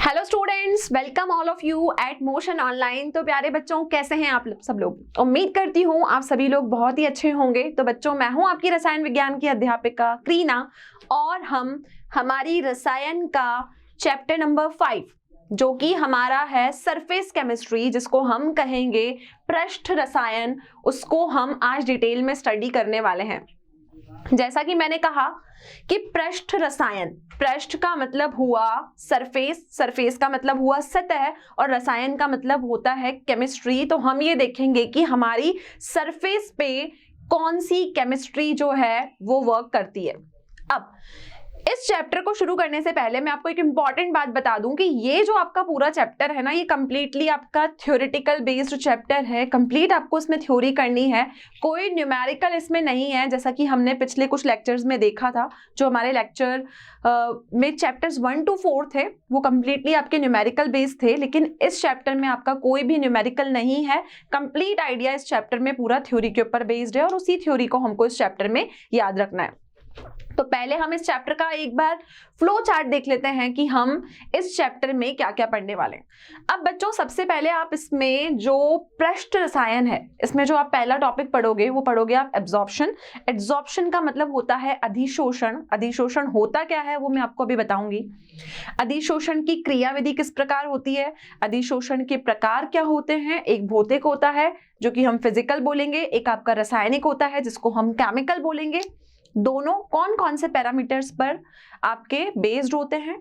Hello students, welcome all of you at Motion online. तो प्यारे बच्चों, कैसे हैं आप सब लोग? उम्मीद करती हूँ आप सभी लोग बहुत ही अच्छे होंगे। तो बच्चों, मैं हूँ आपकी रसायन विज्ञान की अध्यापिका क्रीना और हम हमारी रसायन का चैप्टर नंबर 5 जो कि हमारा है सरफेस केमिस्ट्री, जिसको हम कहेंगे पृष्ठ रसायन, उसको हम आज डिटेल में स्टडी करने वाले हैं। जैसा कि मैंने कहा कि पृष्ठ रसायन, पृष्ठ का मतलब हुआ सरफेस, सरफेस का मतलब हुआ सतह और रसायन का मतलब होता है केमिस्ट्री। तो हम ये देखेंगे कि हमारी सरफेस पे कौन सी केमिस्ट्री जो है वो वर्क करती है। अब इस चैप्टर को शुरू करने से पहले मैं आपको एक इंपॉर्टेंट बात बता दूं कि ये जो आपका पूरा चैप्टर है ना, ये कंप्लीटली आपका थ्योरेटिकल बेस्ड चैप्टर है। कंप्लीट आपको इसमें थ्योरी करनी है, कोई न्यूमेरिकल इसमें नहीं है, जैसा कि हमने पिछले कुछ लेक्चर्स में देखा था। जो हमारे लेक्चर में चैप्टर्स 1 to 4 थे वो कंप्लीटली आपके न्यूमेरिकल बेस्ड थे, लेकिन इस चैप्टर में आपका कोई भी न्यूमेरिकल नहीं है। कंप्लीट आइडिया इस चैप्टर में पूरा थ्योरी के ऊपर बेस्ड है और उसी थ्योरी को हमको इस चैप्टर में याद रखना है। तो पहले हम इस चैप्टर का एक बार फ्लो चार्ट देख लेते हैं कि हम इस चैप्टर में क्या क्या पढ़ने वाले हैं। अब बच्चों, सबसे पहले आप इसमें जो पृष्ठ रसायन है, इसमें जो आप पहला टॉपिक पढ़ोगे वो पढ़ोगे आप एब्जॉर्प्शन। एब्जॉर्प्शन का मतलब होता है अधिशोषण। अधिशोषण होता क्या है वो मैं आपको अभी बताऊंगी। अधिशोषण की क्रियाविधि किस प्रकार होती है, अधिशोषण के प्रकार क्या होते हैं। एक भौतिक होता है जो कि हम फिजिकल बोलेंगे, एक आपका रासायनिक होता है जिसको हम केमिकल बोलेंगे। दोनों कौन कौन से पैरामीटर्स पर आपके बेस्ड होते हैं।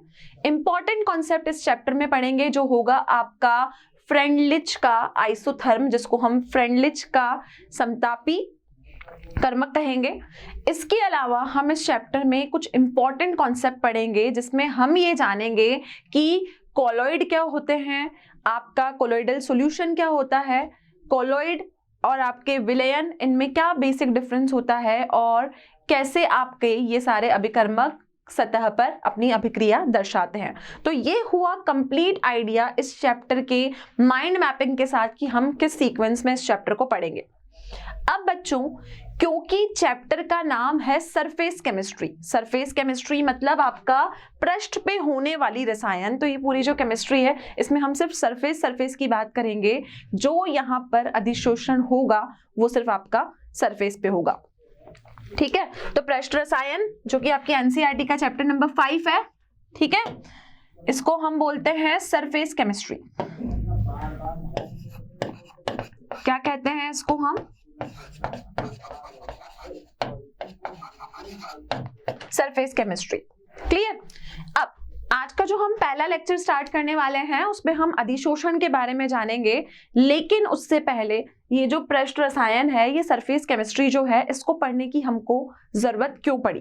इंपॉर्टेंट कॉन्सेप्ट इस चैप्टर में पढ़ेंगे जो होगा आपका फ्रेंडलिच का आइसोथर्म, जिसको हम फ्रेंडलिच का समतापी कर्मक कहेंगे। इसके अलावा हम इस चैप्टर में कुछ इंपॉर्टेंट कॉन्सेप्ट पढ़ेंगे जिसमें हम ये जानेंगे कि कोलॉइड क्या होते हैं, आपका कोलॉइडल सॉल्यूशन क्या होता है, कोलॉइड और आपके विलयन, इनमें क्या बेसिक डिफरेंस होता है और कैसे आपके ये सारे अभिकर्मक सतह पर अपनी अभिक्रिया दर्शाते हैं। तो ये हुआ कंप्लीट आइडिया इस चैप्टर के माइंड मैपिंग के साथ कि हम किस सीक्वेंस में इस चैप्टर को पढ़ेंगे। अब बच्चों, क्योंकि चैप्टर का नाम है सरफेस केमिस्ट्री, सरफेस केमिस्ट्री मतलब आपका पृष्ठ पे होने वाली रसायन, तो ये पूरी जो केमिस्ट्री है इसमें हम सिर्फ सरफेस की बात करेंगे। जो यहाँ पर अधिशोषण होगा वो सिर्फ आपका सरफेस पे होगा। ठीक है, तो पृष्ठ रसायन जो कि आपकी एनसीईआरटी का चैप्टर नंबर 5 है, ठीक है, इसको हम बोलते हैं सरफेस केमिस्ट्री। क्या कहते हैं इसको हम? Surface chemistry. क्लियर? अब आज का जो हम पहला लेक्चर स्टार्ट करने वाले हैं उसमें हम अधिशोषण के बारे में जानेंगे, लेकिन उससे पहले ये जो पृष्ठ रसायन है, ये सरफेस केमिस्ट्री जो है, इसको पढ़ने की हमको जरूरत क्यों पड़ी।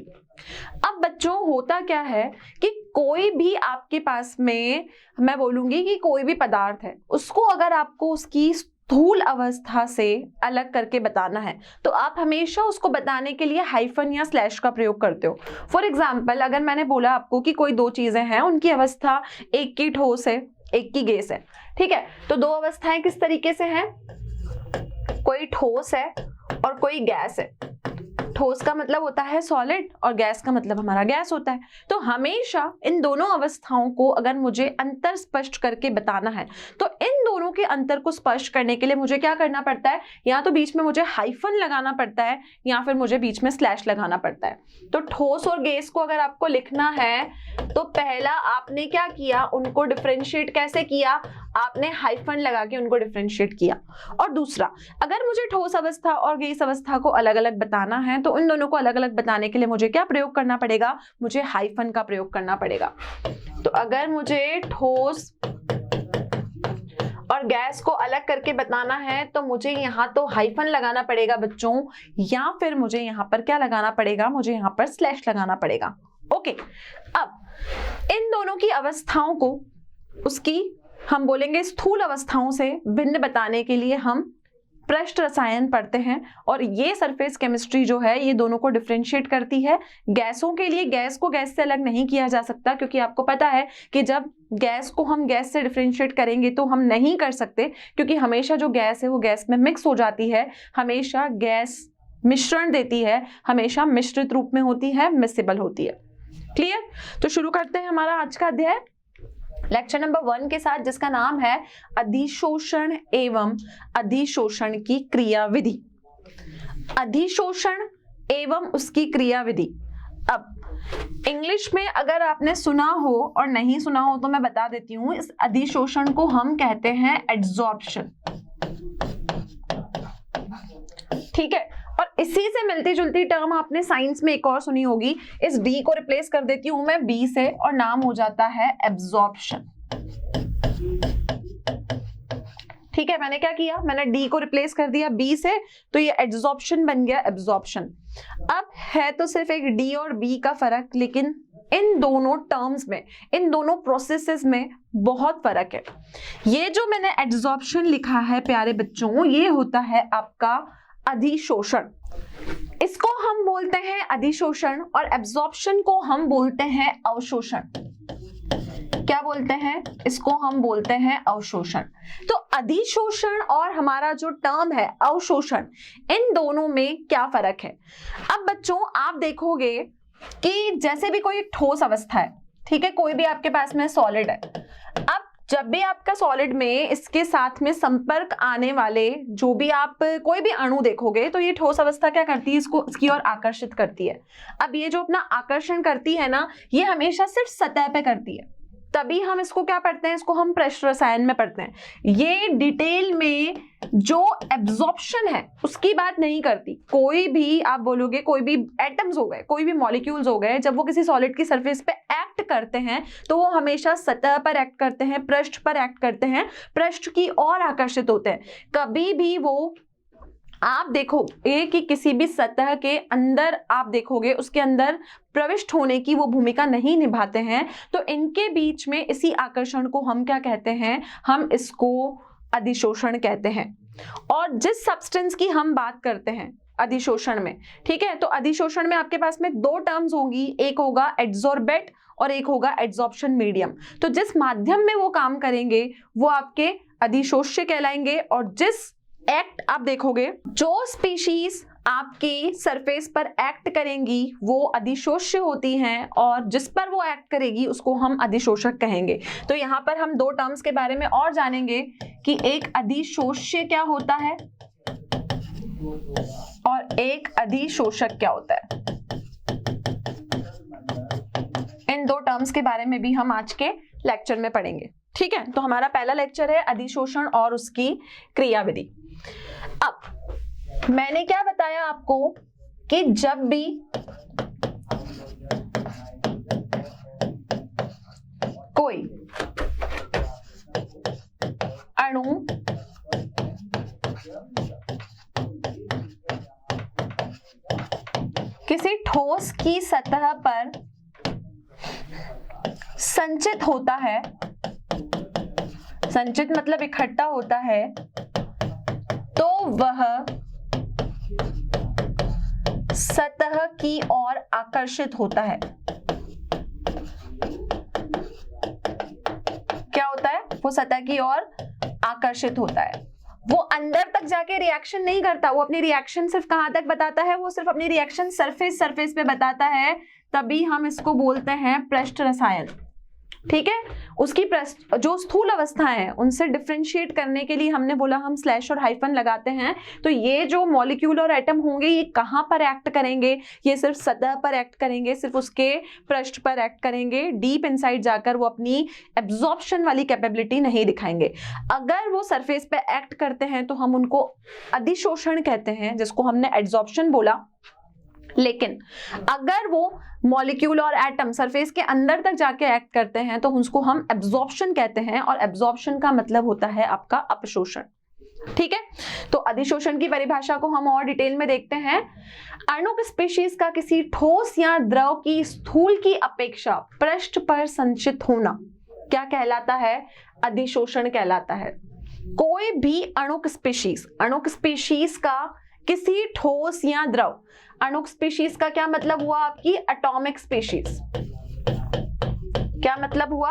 अब बच्चों, होता क्या है कि कोई भी आपके पास में, मैं बोलूंगी कि कोई भी पदार्थ है, उसको अगर आपको उसकी स्थूल अवस्था से अलग करके बताना है तो आप हमेशा उसको बताने के लिए हाइफन या स्लैश का प्रयोग करते हो। फॉर एग्जाम्पल, अगर मैंने बोला आपको कि कोई दो चीजें हैं, उनकी अवस्था एक की ठोस है एक की गैस है, ठीक है, तो दो अवस्थाएं किस तरीके से हैं, कोई ठोस है और कोई गैस है। ठोस का मतलब होता है सॉलिड और गैस का मतलब हमारा गैस होता है। तो हमेशा इन दोनों अवस्थाओं को अगर मुझे अंतर स्पष्ट करके बताना है तो इन दोनों के अंतर को स्पष्ट करने के लिए मुझे क्या करना पड़ता है, या तो बीच में मुझे हाइफन लगाना पड़ता है या फिर मुझे बीच में स्लैश लगाना पड़ता है। तो ठोस और गैस को अगर आपको लिखना है तो पहला आपने क्या किया, उनको डिफरेंशिएट कैसे किया, आपने हाइफन लगा के उनको डिफरेंशिएट किया। और दूसरा, अगर मुझे ठोस अवस्था और गैस अवस्था को अलग अलग बताना है तो इन दोनों को अलग अलग बताने के लिए मुझे क्या प्रयोग करना पड़ेगा, मुझे हाइफन का प्रयोग करना पड़ेगा। तो अगर मुझे ठोस और गैस को अलग करके बताना है तो मुझे यहाँ तो हाइफन लगाना पड़ेगा बच्चों, या फिर मुझे यहाँ पर क्या लगाना पड़ेगा, मुझे यहाँ पर स्लैश लगाना पड़ेगा। ओके, अब इन दोनों की अवस्थाओं को उसकी हम बोलेंगे स्थूल अवस्थाओं से भिन्न बताने के लिए हम पृष्ठ रसायन पढ़ते हैं। और ये सरफेस केमिस्ट्री जो है ये दोनों को डिफरेंशिएट करती है। गैसों के लिए गैस को गैस से अलग नहीं किया जा सकता, क्योंकि आपको पता है कि जब गैस को हम गैस से डिफरेंशिएट करेंगे तो हम नहीं कर सकते, क्योंकि हमेशा जो गैस है वो गैस में मिक्स हो जाती है, हमेशा गैस मिश्रण देती है, हमेशा मिश्रित रूप में होती है, मिसिबल होती है। क्लियर? तो शुरू करते हैं हमारा आज का अध्याय। लेक्चर नंबर 1 के साथ, जिसका नाम है अधिशोषण एवं अधिशोषण की क्रियाविधि। अधिशोषण एवं उसकी क्रियाविधि। अब इंग्लिश में अगर आपने सुना हो और नहीं सुना हो तो मैं बता देती हूं, इस अधिशोषण को हम कहते हैं एड्सॉर्प्शन। ठीक है, और इसी से मिलती जुलती टर्म आपने साइंस में एक और सुनी होगी। इस डी को रिप्लेस कर देती हूं मैं बी से और नाम हो जाता है एब्जॉर्प्शन। ठीक है, मैंने क्या किया, मैंने डी को रिप्लेस कर दिया बी से, तो ये एड्सॉर्प्शन बन गया एब्जॉर्प्शन। अब है तो सिर्फ एक डी और बी का फर्क, लेकिन इन दोनों टर्म्स में, इन दोनों प्रोसेसेस में बहुत फर्क है। ये जो मैंने एड्सॉर्प्शन लिखा है प्यारे बच्चों, ये होता है आपका अधिशोषण। इसको हम बोलते हैं अधिशोषण और एब्जॉर्प्शन को हम बोलते हैं अवशोषण। क्या बोलते हैं, इसको हम बोलते हैं अवशोषण। तो अधिशोषण और हमारा जो टर्म है अवशोषण, इन दोनों में क्या फर्क है। अब बच्चों आप देखोगे कि जैसे भी कोई ठोस अवस्था है, ठीक है, कोई भी आपके पास में सॉलिड है। अब जब भी आपका सॉलिड में इसके साथ में संपर्क आने वाले जो भी आप कोई भी अणु देखोगे, तो ये ठोस अवस्था क्या करती है, इसको इसकी ओर आकर्षित करती है। अब ये जो अपना आकर्षण करती है ना, ये हमेशा सिर्फ सतह पे करती है, तभी हम इसको क्या पढ़ते हैं, इसको हम पृष्ठ रसायन में पढ़ते हैं। ये डिटेल में जो एब्जॉर्प्शन है उसकी बात नहीं करती। कोई भी आप बोलोगे, कोई भी एटम्स हो गए, कोई भी मॉलिक्यूल्स हो गए, जब वो किसी सॉलिड की सरफेस पे एक्ट करते हैं तो वो हमेशा सतह पर एक्ट करते हैं, पृष्ठ पर एक्ट करते हैं, पृष्ठ की ओर आकर्षित होते हैं। कभी भी वो आप देखो कि किसी भी सतह के अंदर आप देखोगे उसके अंदर प्रविष्ट होने की वो भूमिका नहीं निभाते हैं। तो इनके बीच में इसी आकर्षण को हम क्या कहते हैं, हम इसको अधिशोषण कहते हैं। और जिस सब्सटेंस की हम बात करते हैं अधिशोषण में, ठीक है, तो अधिशोषण में आपके पास में दो टर्म्स होंगी, एक होगा एड्सॉर्बेट और एक होगा एड्सॉर्प्शन मीडियम। तो जिस माध्यम में वो काम करेंगे वो आपके अधिशोष्य कहलाएंगे। और जिस एक्ट आप देखोगे, जो स्पीशीज आपकी सरफेस पर एक्ट करेंगी वो अधिशोष्य होती हैं, और जिस पर वो एक्ट करेगी उसको हम अधिशोषक कहेंगे। तो यहाँ पर हम दो टर्म्स के बारे में और जानेंगे कि एक अधिशोष्य क्या होता है और एक अधिशोषक क्या होता है। इन दो टर्म्स के बारे में भी हम आज के लेक्चर में पढ़ेंगे। ठीक है, तो हमारा पहला लेक्चर है अधिशोषण और उसकी क्रियाविधि। अब मैंने क्या बताया आपको कि जब भी कोई अणु किसी ठोस की सतह पर संचित होता है, संचित मतलब इकट्ठा होता है, तो वह सतह की ओर आकर्षित होता है। क्या होता है, वो सतह की ओर आकर्षित होता है। वो अंदर तक जाके रिएक्शन नहीं करता, वो अपनी रिएक्शन सिर्फ कहां तक बताता है, वो सिर्फ अपनी रिएक्शन सरफेस पे बताता है, तभी हम इसको बोलते हैं पृष्ठ रसायन। ठीक है, उसकी जो स्थूल अवस्थाएं हैं उनसे डिफरेंशिएट करने के लिए हमने बोला हम स्लैश और हाइफन लगाते हैं। तो ये जो मॉलिक्यूल और एटम होंगे ये कहां पर एक्ट करेंगे, ये सिर्फ सतह पर एक्ट करेंगे, सिर्फ उसके पृष्ठ पर एक्ट करेंगे, डीप इनसाइड जाकर वो अपनी एब्जॉर्प्शन वाली कैपेबिलिटी नहीं दिखाएंगे। अगर वो सरफेस पे एक्ट करते हैं तो हम उनको अधिशोषण कहते हैं, जिसको हमने एड्सॉर्प्शन बोला। लेकिन अगर वो मॉलिक्यूल और एटम सरफेस के अंदर तक जाके एक्ट करते हैं तो उसको हम एब्जॉर्प्शन कहते हैं, और एब्जॉर्प्शन का मतलब होता है आपका अपशोषण। ठीक है, तो अधिशोषण की परिभाषा को हम और डिटेल में देखते हैं। अणुक स्पीशीज का किसी ठोस या द्रव की स्थूल की अपेक्षा पृष्ठ पर संचित होना क्या कहलाता है, अधिशोषण कहलाता है। कोई भी अणुक स्पीशीज का किसी ठोस या द्रव, अणुक स्पीशीज का क्या मतलब हुआ आपकी, एटॉमिक स्पीशीज। क्या मतलब हुआ,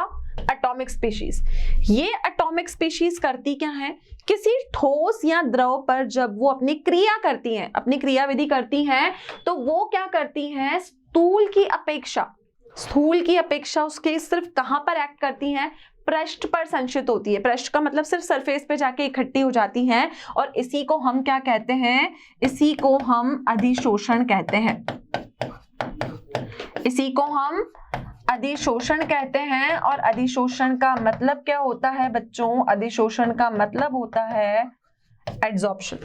एटॉमिक स्पीशीज। ये एटॉमिक स्पीशीज करती क्या है, किसी ठोस या द्रव पर जब वो अपनी क्रिया करती हैं, अपनी क्रियाविधि करती हैं, तो वो क्या करती हैं, स्थूल की अपेक्षा उसके सिर्फ कहां पर एक्ट करती हैं, पृष्ठ पर संचित होती है। पृष्ठ का मतलब सिर्फ सरफेस पे जाके इकट्ठी हो जाती हैं और इसी को हम क्या कहते हैं, इसी को हम अधिशोषण कहते हैं। इसी को हम अधिशोषण कहते हैं। और अधिशोषण का मतलब क्या होता है बच्चों, अधिशोषण का मतलब होता है एड्सॉर्प्शन।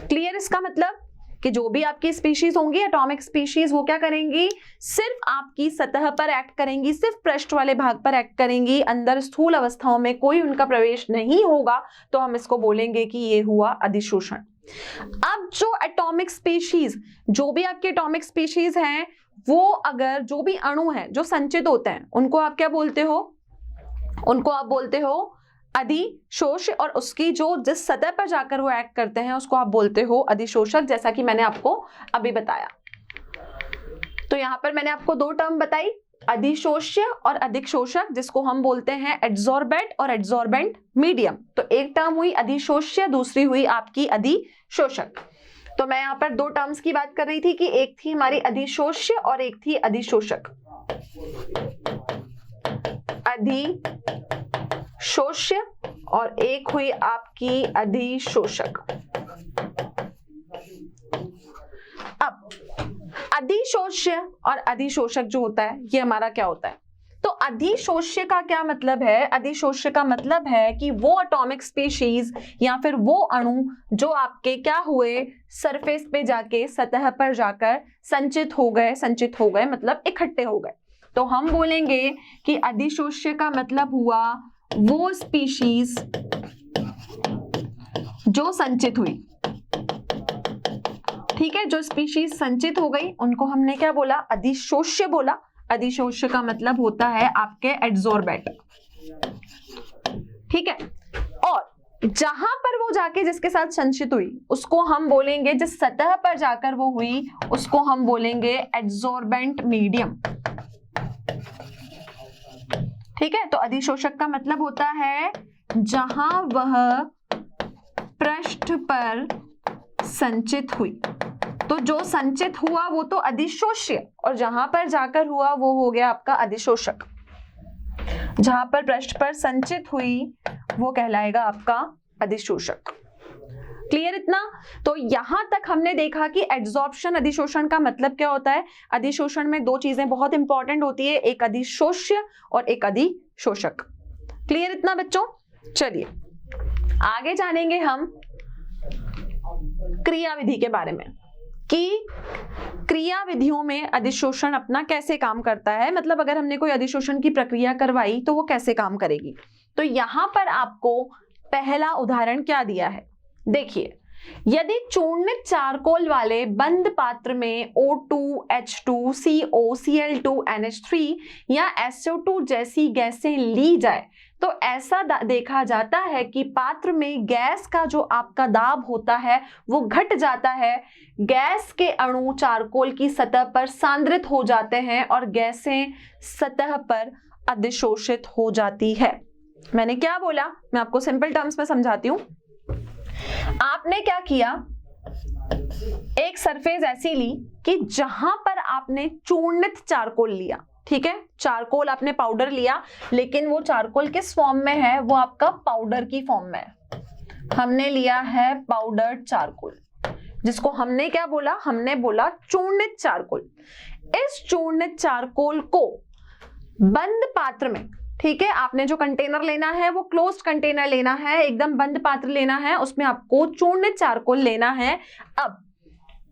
क्लियर? इसका मतलब कि जो भी आपकी स्पीशीज होंगी, एटॉमिक स्पीशीज, वो क्या करेंगी, सिर्फ आपकी सतह पर एक्ट करेंगी, सिर्फ पृष्ठ वाले भाग पर एक्ट करेंगी, अंदर स्थूल अवस्थाओं में कोई उनका प्रवेश नहीं होगा, तो हम इसको बोलेंगे कि ये हुआ अधिशोषण। अब जो एटॉमिक स्पीशीज, जो भी आपके एटॉमिक स्पीशीज हैं, वो अगर जो भी अणु हैं जो संचित होते हैं, उनको आप क्या बोलते हो, उनको आप बोलते हो अधिशोष्य। और उसकी जो जिस सतह पर जाकर वो एक्ट करते हैं उसको आप बोलते हो अधिशोषक, जैसा कि मैंने आपको अभी बताया। तो यहां पर मैंने आपको दो टर्म बताई, अधिशोष्य और अधिशोषक, जिसको हम बोलते हैं एड्सॉर्बेंट और एड्सॉर्बेंट मीडियम। तो एक टर्म हुई अधिशोष्य, दूसरी हुई आपकी अधिशोषक। तो मैं यहाँ पर दो टर्म्स की बात कर रही थी कि एक थी हमारी अधिशोष्य और एक थी अधिशोषक। अधिशोष्य और एक हुई आपकी अधिशोषक। अब अधिशोष्य और अधिशोषक जो होता है, ये हमारा क्या होता है, तो अधिशोष्य का क्या मतलब है, अधिशोष्य का मतलब है कि वो एटॉमिक स्पीशीज या फिर वो अणु जो आपके क्या हुए, सरफेस पे जाके, सतह पर जाकर संचित हो गए मतलब इकट्ठे हो गए। तो हम बोलेंगे कि अधिशोष्य का मतलब हुआ वो स्पीशीज जो संचित हुई। ठीक है, जो स्पीशीज संचित हो गई उनको हमने क्या बोला, अधिशोष्य बोला। अधिशोष्य का मतलब होता है आपके एड्सॉर्बेंट। ठीक है, और जहां पर वो जाके जिसके साथ संचित हुई उसको हम बोलेंगे, जिस सतह पर जाकर वो हुई उसको हम बोलेंगे एड्सॉर्बेंट मीडियम। ठीक है, तो अधिशोषक का मतलब होता है जहां वह पृष्ठ पर संचित हुई। तो जो संचित हुआ वो तो अधिशोष्य, और जहां पर जाकर हुआ वो हो गया आपका अधिशोषक। जहां पर पृष्ठ पर संचित हुई वो कहलाएगा आपका अधिशोषक। क्लियर इतना? तो यहां तक हमने देखा कि एड्सॉर्प्शन अधिशोषण का मतलब क्या होता है। अधिशोषण में दो चीजें बहुत इंपॉर्टेंट होती है, एक अधिशोष्य और एक अधिशोषक। क्लियर इतना बच्चों? चलिए आगे जानेंगे हम क्रिया विधि के बारे में कि क्रिया विधियों में अधिशोषण अपना कैसे काम करता है, मतलब अगर हमने कोई अधिशोषण की प्रक्रिया करवाई तो वो कैसे काम करेगी। तो यहां पर आपको पहला उदाहरण क्या दिया है, देखिए, यदि चूर्णित चारकोल वाले बंद पात्र में O2, H2, CO, Cl2, NH3 या SO2 जैसी गैसें ली जाए तो ऐसा देखा जाता है कि पात्र में गैस का जो आपका दाब होता है वो घट जाता है, गैस के अणु चारकोल की सतह पर सांद्रित हो जाते हैं और गैसें सतह पर अधिशोषित हो जाती है। मैंने क्या बोला, मैं आपको सिंपल टर्म्स में समझाती हूं। आपने क्या किया, एक सरफेस ऐसी ली कि जहां पर आपने चूर्णित चारकोल लिया। ठीक है, चारकोल आपने पाउडर लिया, लेकिन वो चारकोल किस फॉर्म में है, वो आपका पाउडर की फॉर्म में है। हमने लिया है पाउडर्ड चारकोल, जिसको हमने क्या बोला, हमने बोला चूर्णित चारकोल। इस चूर्णित चारकोल को बंद पात्र में, ठीक है, आपने जो कंटेनर लेना है वो क्लोज्ड कंटेनर लेना है, एकदम बंद पात्र लेना है, उसमें आपको चूर्णित चारकोल लेना है। अब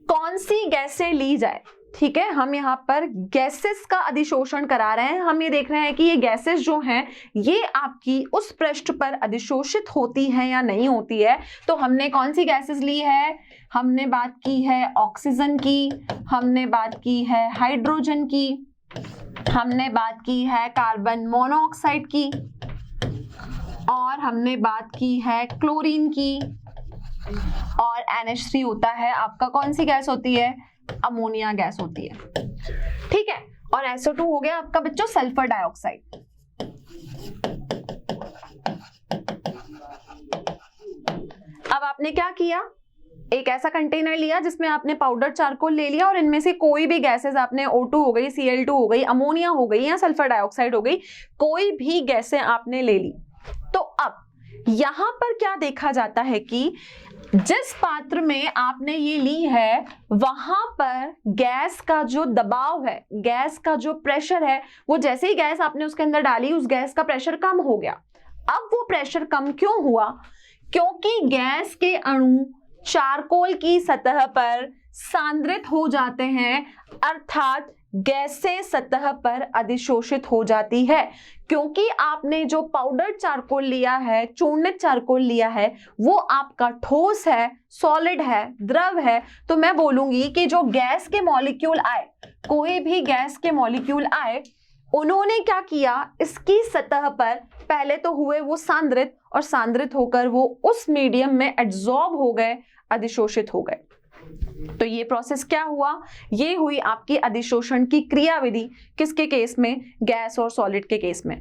कौन सी गैसें ली जाए, ठीक है, हम यहाँ पर गैसेस का अधिशोषण करा रहे हैं। हम ये देख रहे हैं कि ये गैसेस जो हैं ये आपकी उस पृष्ठ पर अधिशोषित होती है या नहीं होती है। तो हमने कौन सी गैसेस ली है, हमने बात की है ऑक्सीजन की, हमने बात की है हाइड्रोजन की, हमने बात की है कार्बन मोनोऑक्साइड की, और हमने बात की है क्लोरीन की, और NH3 होता है आपका, कौन सी गैस होती है, अमोनिया गैस होती है। ठीक है, और SO2 हो गया आपका बच्चों सल्फर डाइऑक्साइड। अब आपने क्या किया, एक ऐसा कंटेनर लिया जिसमें आपने पाउडर चारकोल ले लिया और इनमें से कोई भी गैसेस आपने O2 हो गई, Cl2 हो गई, अमोनिया हो गई या सल्फर डाइऑक्साइड हो गई, कोई भी गैसें आपने ले ली। तो अब यहां पर क्या देखा जाता है कि जिस पात्र में आपने ये ली है वहां पर गैस का जो दबाव है, गैस का जो प्रेशर है, वो जैसे ही गैस आपने उसके अंदर डाली उस गैस का प्रेशर कम हो गया। अब वो प्रेशर कम क्यों हुआ? क्योंकि गैस के अणु चारकोल की सतह पर सांद्रित हो जाते हैं, अर्थात गैसें सतह पर अधिशोषित हो जाती है। क्योंकि आपने जो पाउडर चारकोल लिया है, चूर्णित चारकोल लिया है, वो आपका ठोस है, सॉलिड है, द्रव है, तो मैं बोलूंगी कि जो गैस के मॉलिक्यूल आए, कोई भी गैस के मॉलिक्यूल आए, उन्होंने क्या किया, इसकी सतह पर पहले तो हुए वो सांद्रित, और सांद्रित होकर वो उस मीडियम में एब्जॉर्ब हो गए, अधिशोषित हो गए। तो ये प्रोसेस क्या हुआ? ये हुई आपकी अधिशोषण की क्रियाविधि। किसके केस में? गैस और सॉलिड के केस में।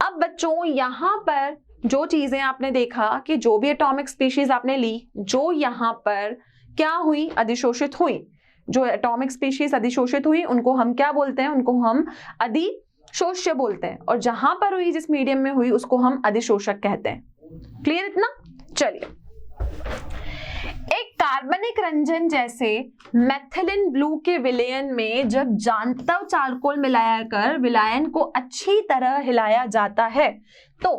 अब बच्चों यहां पर जो चीजें आपने देखा कि जो भी एटॉमिक स्पीशीज आपने ली, जो यहां पर क्या हुई, अधिशोषित हुई, जो एटॉमिक स्पीशीज अधिशोषित हुई उनको हम क्या बोलते हैं? उनको हम अधिशोष्य बोलते हैं। और जहां पर हुई, जिस मीडियम में हुई, उसको हम अधिशोषक कहते हैं। क्लियर इतना? चलिए, एक कार्बनिक रंजन जैसे मेथिलीन ब्लू के विलयन में जब जांतव चारकोल मिलाया कर विलायन को अच्छी तरह हिलाया जाता है तो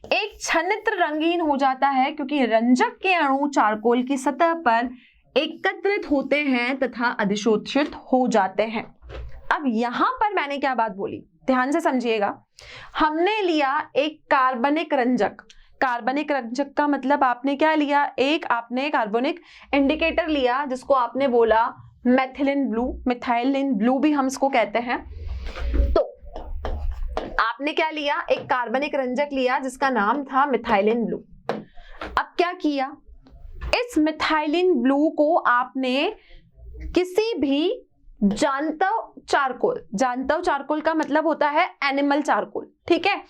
एक छन्नित्र रंगीन हो जाता है, क्योंकि रंजक के अणु चारकोल की सतह पर एकत्रित होते हैं तथा अधिशोषित हो जाते हैं। अब यहां पर मैंने क्या बात बोली, ध्यान से समझिएगा। हमने लिया एक कार्बनिक रंजक। कार्बनिक रंजक का मतलब आपने क्या लिया? आपने कार्बनिक इंडिकेटर लिया जिसको आपने बोला मेथिलीन ब्लू, मिथाइलिन ब्लू भी हम इसको कहते हैं। तो आपने क्या लिया? एक कार्बनिक रंजक लिया जिसका नाम था मिथाइलिन ब्लू। अब क्या किया? इस मिथाइलिन ब्लू को आपने किसी भी जांतव चारकोल का मतलब होता है एनिमल चारकोल, ठीक है?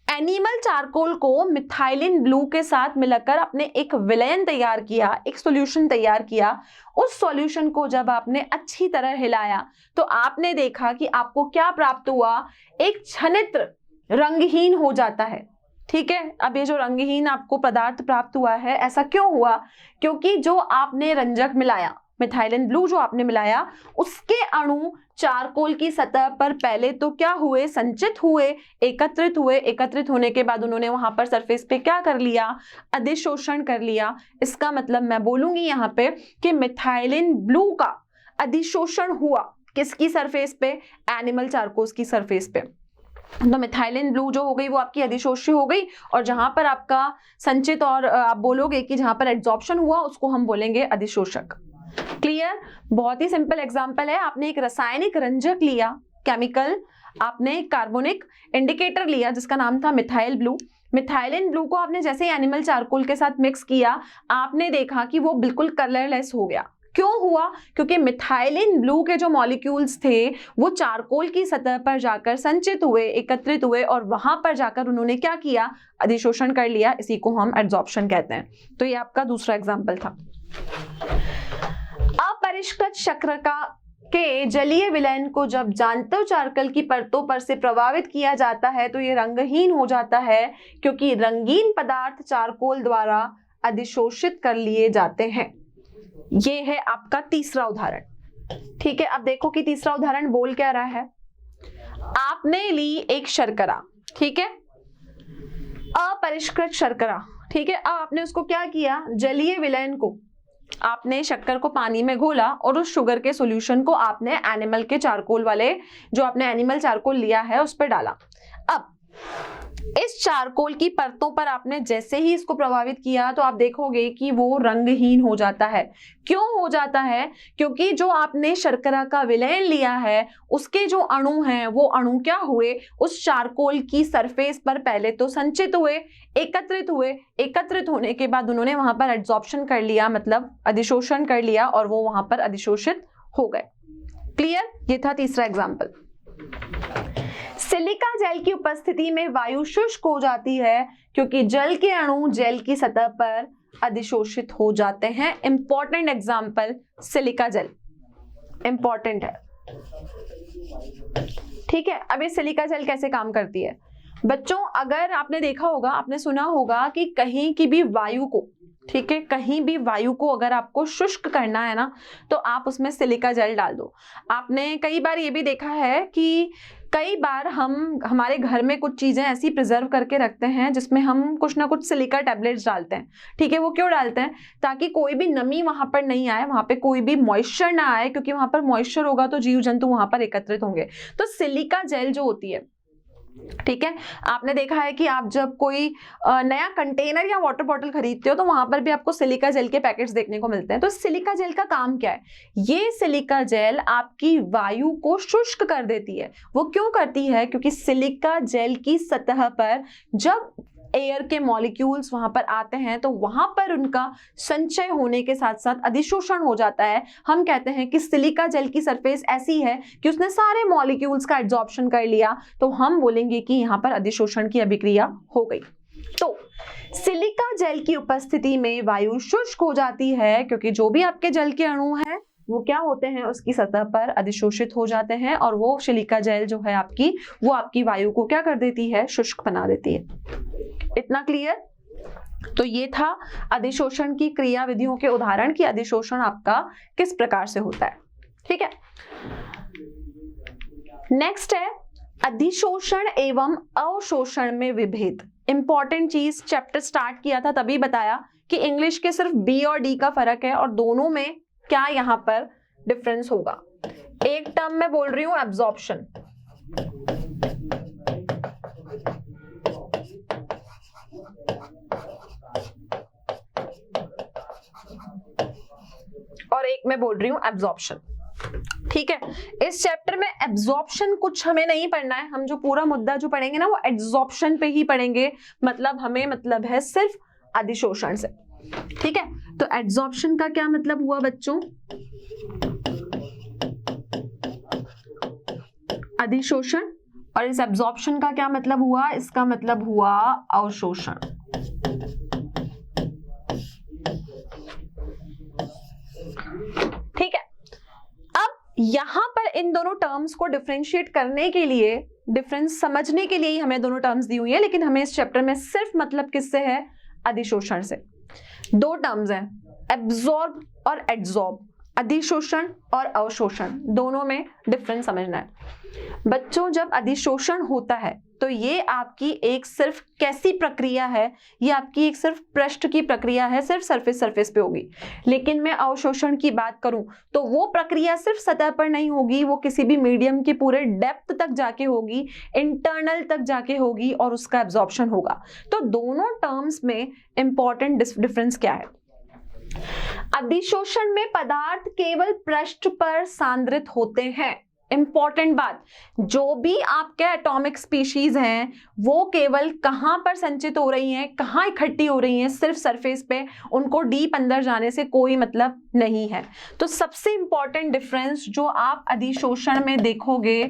एनिमल चारकोल को मिथाइलिन ब्लू के साथ मिलाकर आपने एक विलयन तैयार किया, एक सॉल्यूशन तैयार किया। उस सॉल्यूशन को जब आपने अच्छी तरह हिलाया तो आपने देखा कि आपको क्या प्राप्त हुआ? एक छन्नित्र रंगहीन हो जाता है, ठीक है? अब ये जो रंगहीन आपको पदार्थ प्राप्त हुआ है, ऐसा क्यों हुआ? क्योंकि जो आपने रंजक मिलाया, मिथाइलिन ब्लू जो आपने मिलाया, उसके अणु चारकोल की सतह पर पहले तो क्या हुए? संचित हुए, एकत्रित हुए। एकत्रित होने के बाद उन्होंने वहां पर सरफेस पे क्या कर लिया? अधिशोषण कर लिया। इसका मतलब मैं बोलूंगी यहाँ पे कि मिथाइलिन ब्लू का अधिशोषण हुआ किसकी सरफेस पे? एनिमल चारकोल की सरफेस पे। तो मिथाइलिन ब्लू जो हो गई वो आपकी अधिशोष्य हो गई, और जहां पर आपका संचित, और आप बोलोगे कि जहां पर एब्जॉर्प्शन हुआ उसको हम बोलेंगे अधिशोषक। क्लियर? बहुत ही सिंपल एग्जांपल है। आपने एक रासायनिक रंजक लिया, केमिकल, आपने कार्बनिक इंडिकेटर लिया जिसका नाम था मिथाइल ब्लू। मिथाइलिन ब्लू को आपने जैसे ही एनिमल चारकोल के साथ मिक्स किया, आपने देखा कि वो बिल्कुल कलरलेस हो गया। क्यों हुआ? क्योंकि मिथाइलिन ब्लू के जो मॉलिक्यूल्स थे वो चारकोल की सतह पर जाकर संचित हुए, एकत्रित हुए, और वहां पर जाकर उन्होंने क्या किया? अधिशोषण कर लिया। इसी को हम एब्जॉर्प्शन कहते हैं। तो ये आपका दूसरा एग्जाम्पल था। अपरिष्कृत शर्करा के जलीय विलयन को जब जांतव चारकोल की परतों पर से प्रभावित किया जाता है तो ये रंगहीन हो जाता है, क्योंकि रंगीन पदार्थ चारकोल द्वारा अधिशोषित कर लिए जाते हैं। ये है आपका तीसरा उदाहरण, ठीक है? अब देखो कि तीसरा उदाहरण बोल क्या रहा है। आपने ली एक शर्करा, ठीक है, अपरिष्कृत शर्करा, ठीक है? अब आपने उसको क्या किया? जलीय विलयन को आपने शक्कर को पानी में घोला और उस शुगर के सॉल्यूशन को आपने एनिमल के चारकोल वाले, जो आपने एनिमल चारकोल लिया है, उस पर डाला। अब इस चारकोल की परतों पर आपने जैसे ही इसको प्रभावित किया तो आप देखोगे कि वो रंगहीन हो जाता है। क्यों हो जाता है? क्योंकि जो आपने शर्करा का विलयन लिया है उसके जो अणु हैं वो अणु क्या हुए? उस चारकोल की सरफेस पर पहले तो संचित हुए, एकत्रित हुए। एकत्रित होने के बाद उन्होंने वहां पर एब्जॉर्प्शन कर लिया, मतलब अधिशोषण कर लिया, और वो वहां पर अधिशोषित हो गए। क्लियर? ये था तीसरा एग्जाम्पल। सिलिका जेल की उपस्थिति में वायु शुष्क हो जाती है, क्योंकि जल के अणु जेल की सतह पर अधिशोषित हो जाते हैं। Important example silica gel, important है, ठीक है। अब ये सिलिका जेल कैसे काम करती है बच्चों, अगर आपने देखा होगा, आपने सुना होगा कि कहीं की भी वायु को, ठीक है, कहीं भी वायु को अगर आपको शुष्क करना है ना, तो आप उसमें सिलिका जेल डाल दो। आपने कई बार ये भी देखा है कि कई बार हम हमारे घर में कुछ चीजें ऐसी प्रिजर्व करके रखते हैं जिसमें हम कुछ ना कुछ सिलिका टैबलेट्स डालते हैं, ठीक है। वो क्यों डालते हैं? ताकि कोई भी नमी वहां पर नहीं आए, वहां पे कोई भी मॉइस्चर ना आए, क्योंकि वहां पर मॉइस्चर होगा तो जीव जंतु वहां पर एकत्रित होंगे। तो सिलिका जेल जो होती है, ठीक है, आपने देखा है कि आप जब कोई नया कंटेनर या वाटर बॉटल खरीदते हो तो वहां पर भी आपको सिलिका जेल के पैकेट्स देखने को मिलते हैं। तो सिलिका जेल का काम क्या है? ये सिलिका जेल आपकी वायु को शुष्क कर देती है। वो क्यों करती है? क्योंकि सिलिका जेल की सतह पर जब एयर के मॉलिक्यूल्स वहां पर आते हैं तो वहां पर उनका संचय होने के साथ साथ अधिशोषण हो जाता है। हम कहते हैं कि सिलिका जेल की सरफेस ऐसी है कि उसने सारे मॉलिक्यूल्स का एब्जॉर्प्शन कर लिया, तो हम बोलेंगे कि यहाँ पर अधिशोषण की अभिक्रिया हो गई। तो सिलिका जेल की उपस्थिति में वायु शुष्क हो जाती है, क्योंकि जो भी आपके जल के अणु हैं वो क्या होते हैं, उसकी सतह पर अधिशोषित हो जाते हैं, और वो सिलिका जेल जो है आपकी, वो आपकी वायु को क्या कर देती है? शुष्क बना देती है। इतना क्लियर? तो ये था अधिशोषण की क्रिया विधियों के उदाहरण कि अधिशोषण आपका किस प्रकार से होता है, ठीक है। नेक्स्ट है अधिशोषण एवं अवशोषण में विभेद। इंपॉर्टेंट चीज, चैप्टर स्टार्ट किया था तभी बताया कि इंग्लिश के सिर्फ बी और डी का फर्क है और दोनों में क्या यहां पर डिफरेंस होगा। एक टर्म में बोल रही हूं एब्जॉर्प्शन, और एक में बोल रही हूं एब्जॉर्प्शन, ठीक है। इस चैप्टर में एब्जॉर्प्शन कुछ हमें नहीं पढ़ना है, हम जो पूरा मुद्दा जो पढ़ेंगे ना वो एब्जॉर्प्शन पे ही पढ़ेंगे। मतलब हमें मतलब है सिर्फ अधिशोषण से, ठीक है। तो एब्जॉर्प्शन का क्या मतलब हुआ बच्चों? अधिशोषण। और इस एब्जॉर्प्शन का क्या मतलब हुआ? इसका मतलब हुआ अवशोषण। ठीक है। अब यहां पर इन दोनों टर्म्स को डिफरेंशिएट करने के लिए, डिफरेंस समझने के लिए ही हमें दोनों टर्म्स दी हुई है, लेकिन हमें इस चैप्टर में सिर्फ मतलब किससे है? अधिशोषण से। दो टर्म्स हैं, एब्जॉर्ब और एड्सॉर्ब। अधिशोषण और अवशोषण दोनों में डिफरेंस समझना है बच्चों। जब अधिशोषण होता है तो ये आपकी एक सिर्फ कैसी प्रक्रिया है? ये आपकी एक सिर्फ पृष्ठ की प्रक्रिया है, सिर्फ सरफेस पे होगी। लेकिन मैं अवशोषण की बात करूं तो वो प्रक्रिया सिर्फ सतह पर नहीं होगी, वो किसी भी मीडियम के पूरे डेप्थ तक जाके होगी, इंटरनल तक जाके होगी, और उसका एब्जॉर्प्शन होगा। तो दोनों टर्म्स में इंपॉर्टेंट डिफरेंस क्या है? अधिशोषण में पदार्थ केवल पृष्ठ पर सांद्रित होते हैं। इंपॉर्टेंट बात, जो भी आपके एटॉमिक स्पीशीज हैं वो केवल कहां पर संचित हो रही हैं, कहां इकट्ठी हो रही हैं? सिर्फ सरफेस पे। उनको डीप अंदर जाने से कोई मतलब नहीं है। तो सबसे इंपॉर्टेंट डिफरेंस जो आप अधिशोषण में देखोगे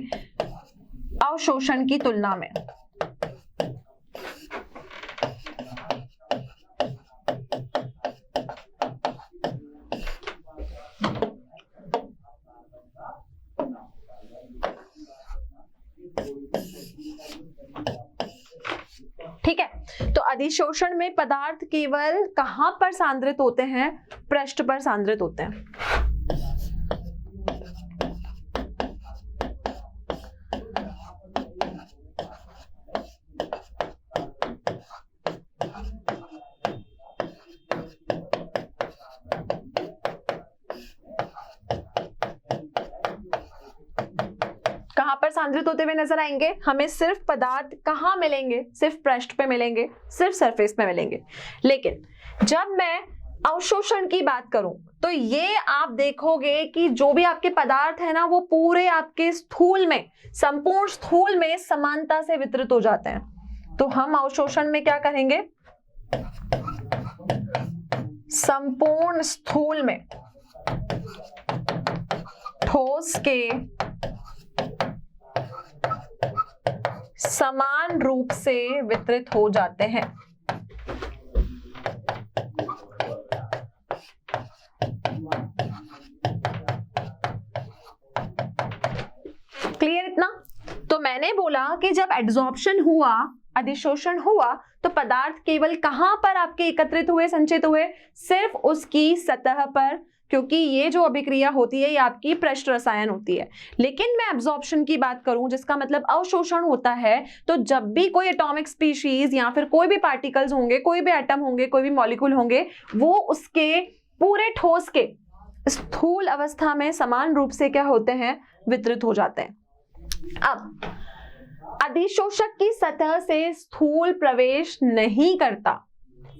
अवशोषण की तुलना में, ठीक है। तो अधिशोषण में पदार्थ केवल कहां पर सांद्रित होते हैं? पृष्ठ पर सांद्रित होते हैं। कहां पर सांद्रित होते हुए नजर आएंगे? हमें सिर्फ पदार्थ कहां मिलेंगे? सिर्फ पृष्ठ पे मिलेंगे, सिर्फ सरफेस पे मिलेंगे। लेकिन जब मैं अवशोषण की बात करूं तो ये आप देखोगे कि जो भी आपके पदार्थ है ना वो पूरे आपके स्थूल में, संपूर्ण स्थूल में समानता से वितरित हो जाते हैं। तो हम अवशोषण में क्या करेंगे? संपूर्ण स्थूल में ठोस के समान रूप से वितरित हो जाते हैं। मैंने बोला कि जब एड्सॉर्प्शन हुआ, अधिशोषण हुआ, तो पदार्थ केवल कहां पर आपके एकत्रित हुए, संचित हुए? सिर्फ उसकी सतह पर, क्योंकि ये जो अभिक्रिया होती है ये आपकी पृष्ठ रसायन होती है। लेकिन मैं एब्जॉर्प्शन की बात करूं, जिसका मतलब अवशोषण होता है, तो जब भी कोई एटॉमिक स्पीशीज या फिर कोई भी पार्टिकल्स होंगे, कोई भी एटम होंगे, कोई भी मॉलिक्यूल होंगे, वो उसके पूरे ठोस के स्थूल अवस्था में समान रूप से क्या होते हैं? वितरित हो जाते हैं। अब अधिशोषक की सतह से स्थूल प्रवेश नहीं करता।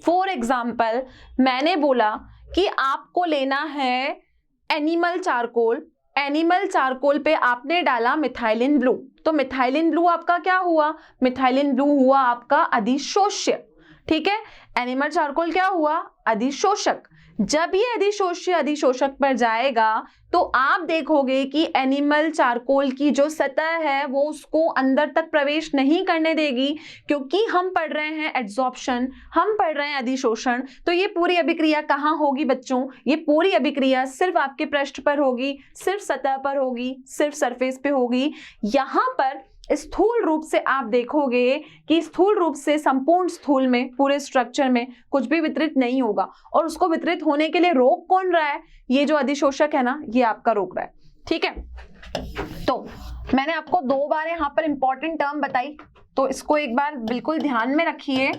फॉर एग्जाम्पल, मैंने बोला कि आपको लेना है एनिमल चारकोल, एनिमल चारकोल पे आपने डाला मिथाइलिन ब्लू, तो मिथाइलिन ब्लू आपका क्या हुआ? मिथाइलिन ब्लू हुआ आपका अधिशोष्य, ठीक है। एनिमल चारकोल क्या हुआ? अधिशोषक। जब ये अधिशोष्य अधिशोषक पर जाएगा तो आप देखोगे कि एनिमल चारकोल की जो सतह है वो उसको अंदर तक प्रवेश नहीं करने देगी, क्योंकि हम पढ़ रहे हैं एड्सॉर्प्शन, हम पढ़ रहे हैं अधिशोषण। तो ये पूरी अभिक्रिया कहाँ होगी बच्चों? ये पूरी अभिक्रिया सिर्फ आपके पृष्ठ पर होगी, सिर्फ सतह पर होगी, सिर्फ सरफेस पे होगी। यहाँ पर स्थूल रूप से आप देखोगे कि स्थूल रूप से संपूर्ण स्थूल में, पूरे स्ट्रक्चर में कुछ भी वितरित नहीं होगा, और उसको वितरित होने के लिए रोक कौन रहा है? ये जो अधिशोषक है ना, ये आपका रोक रहा है, ठीक है। तो मैंने आपको 2 बार यहाँ पर इंपॉर्टेंट टर्म बताई, तो इसको एक बार बिल्कुल ध्यान में रखिए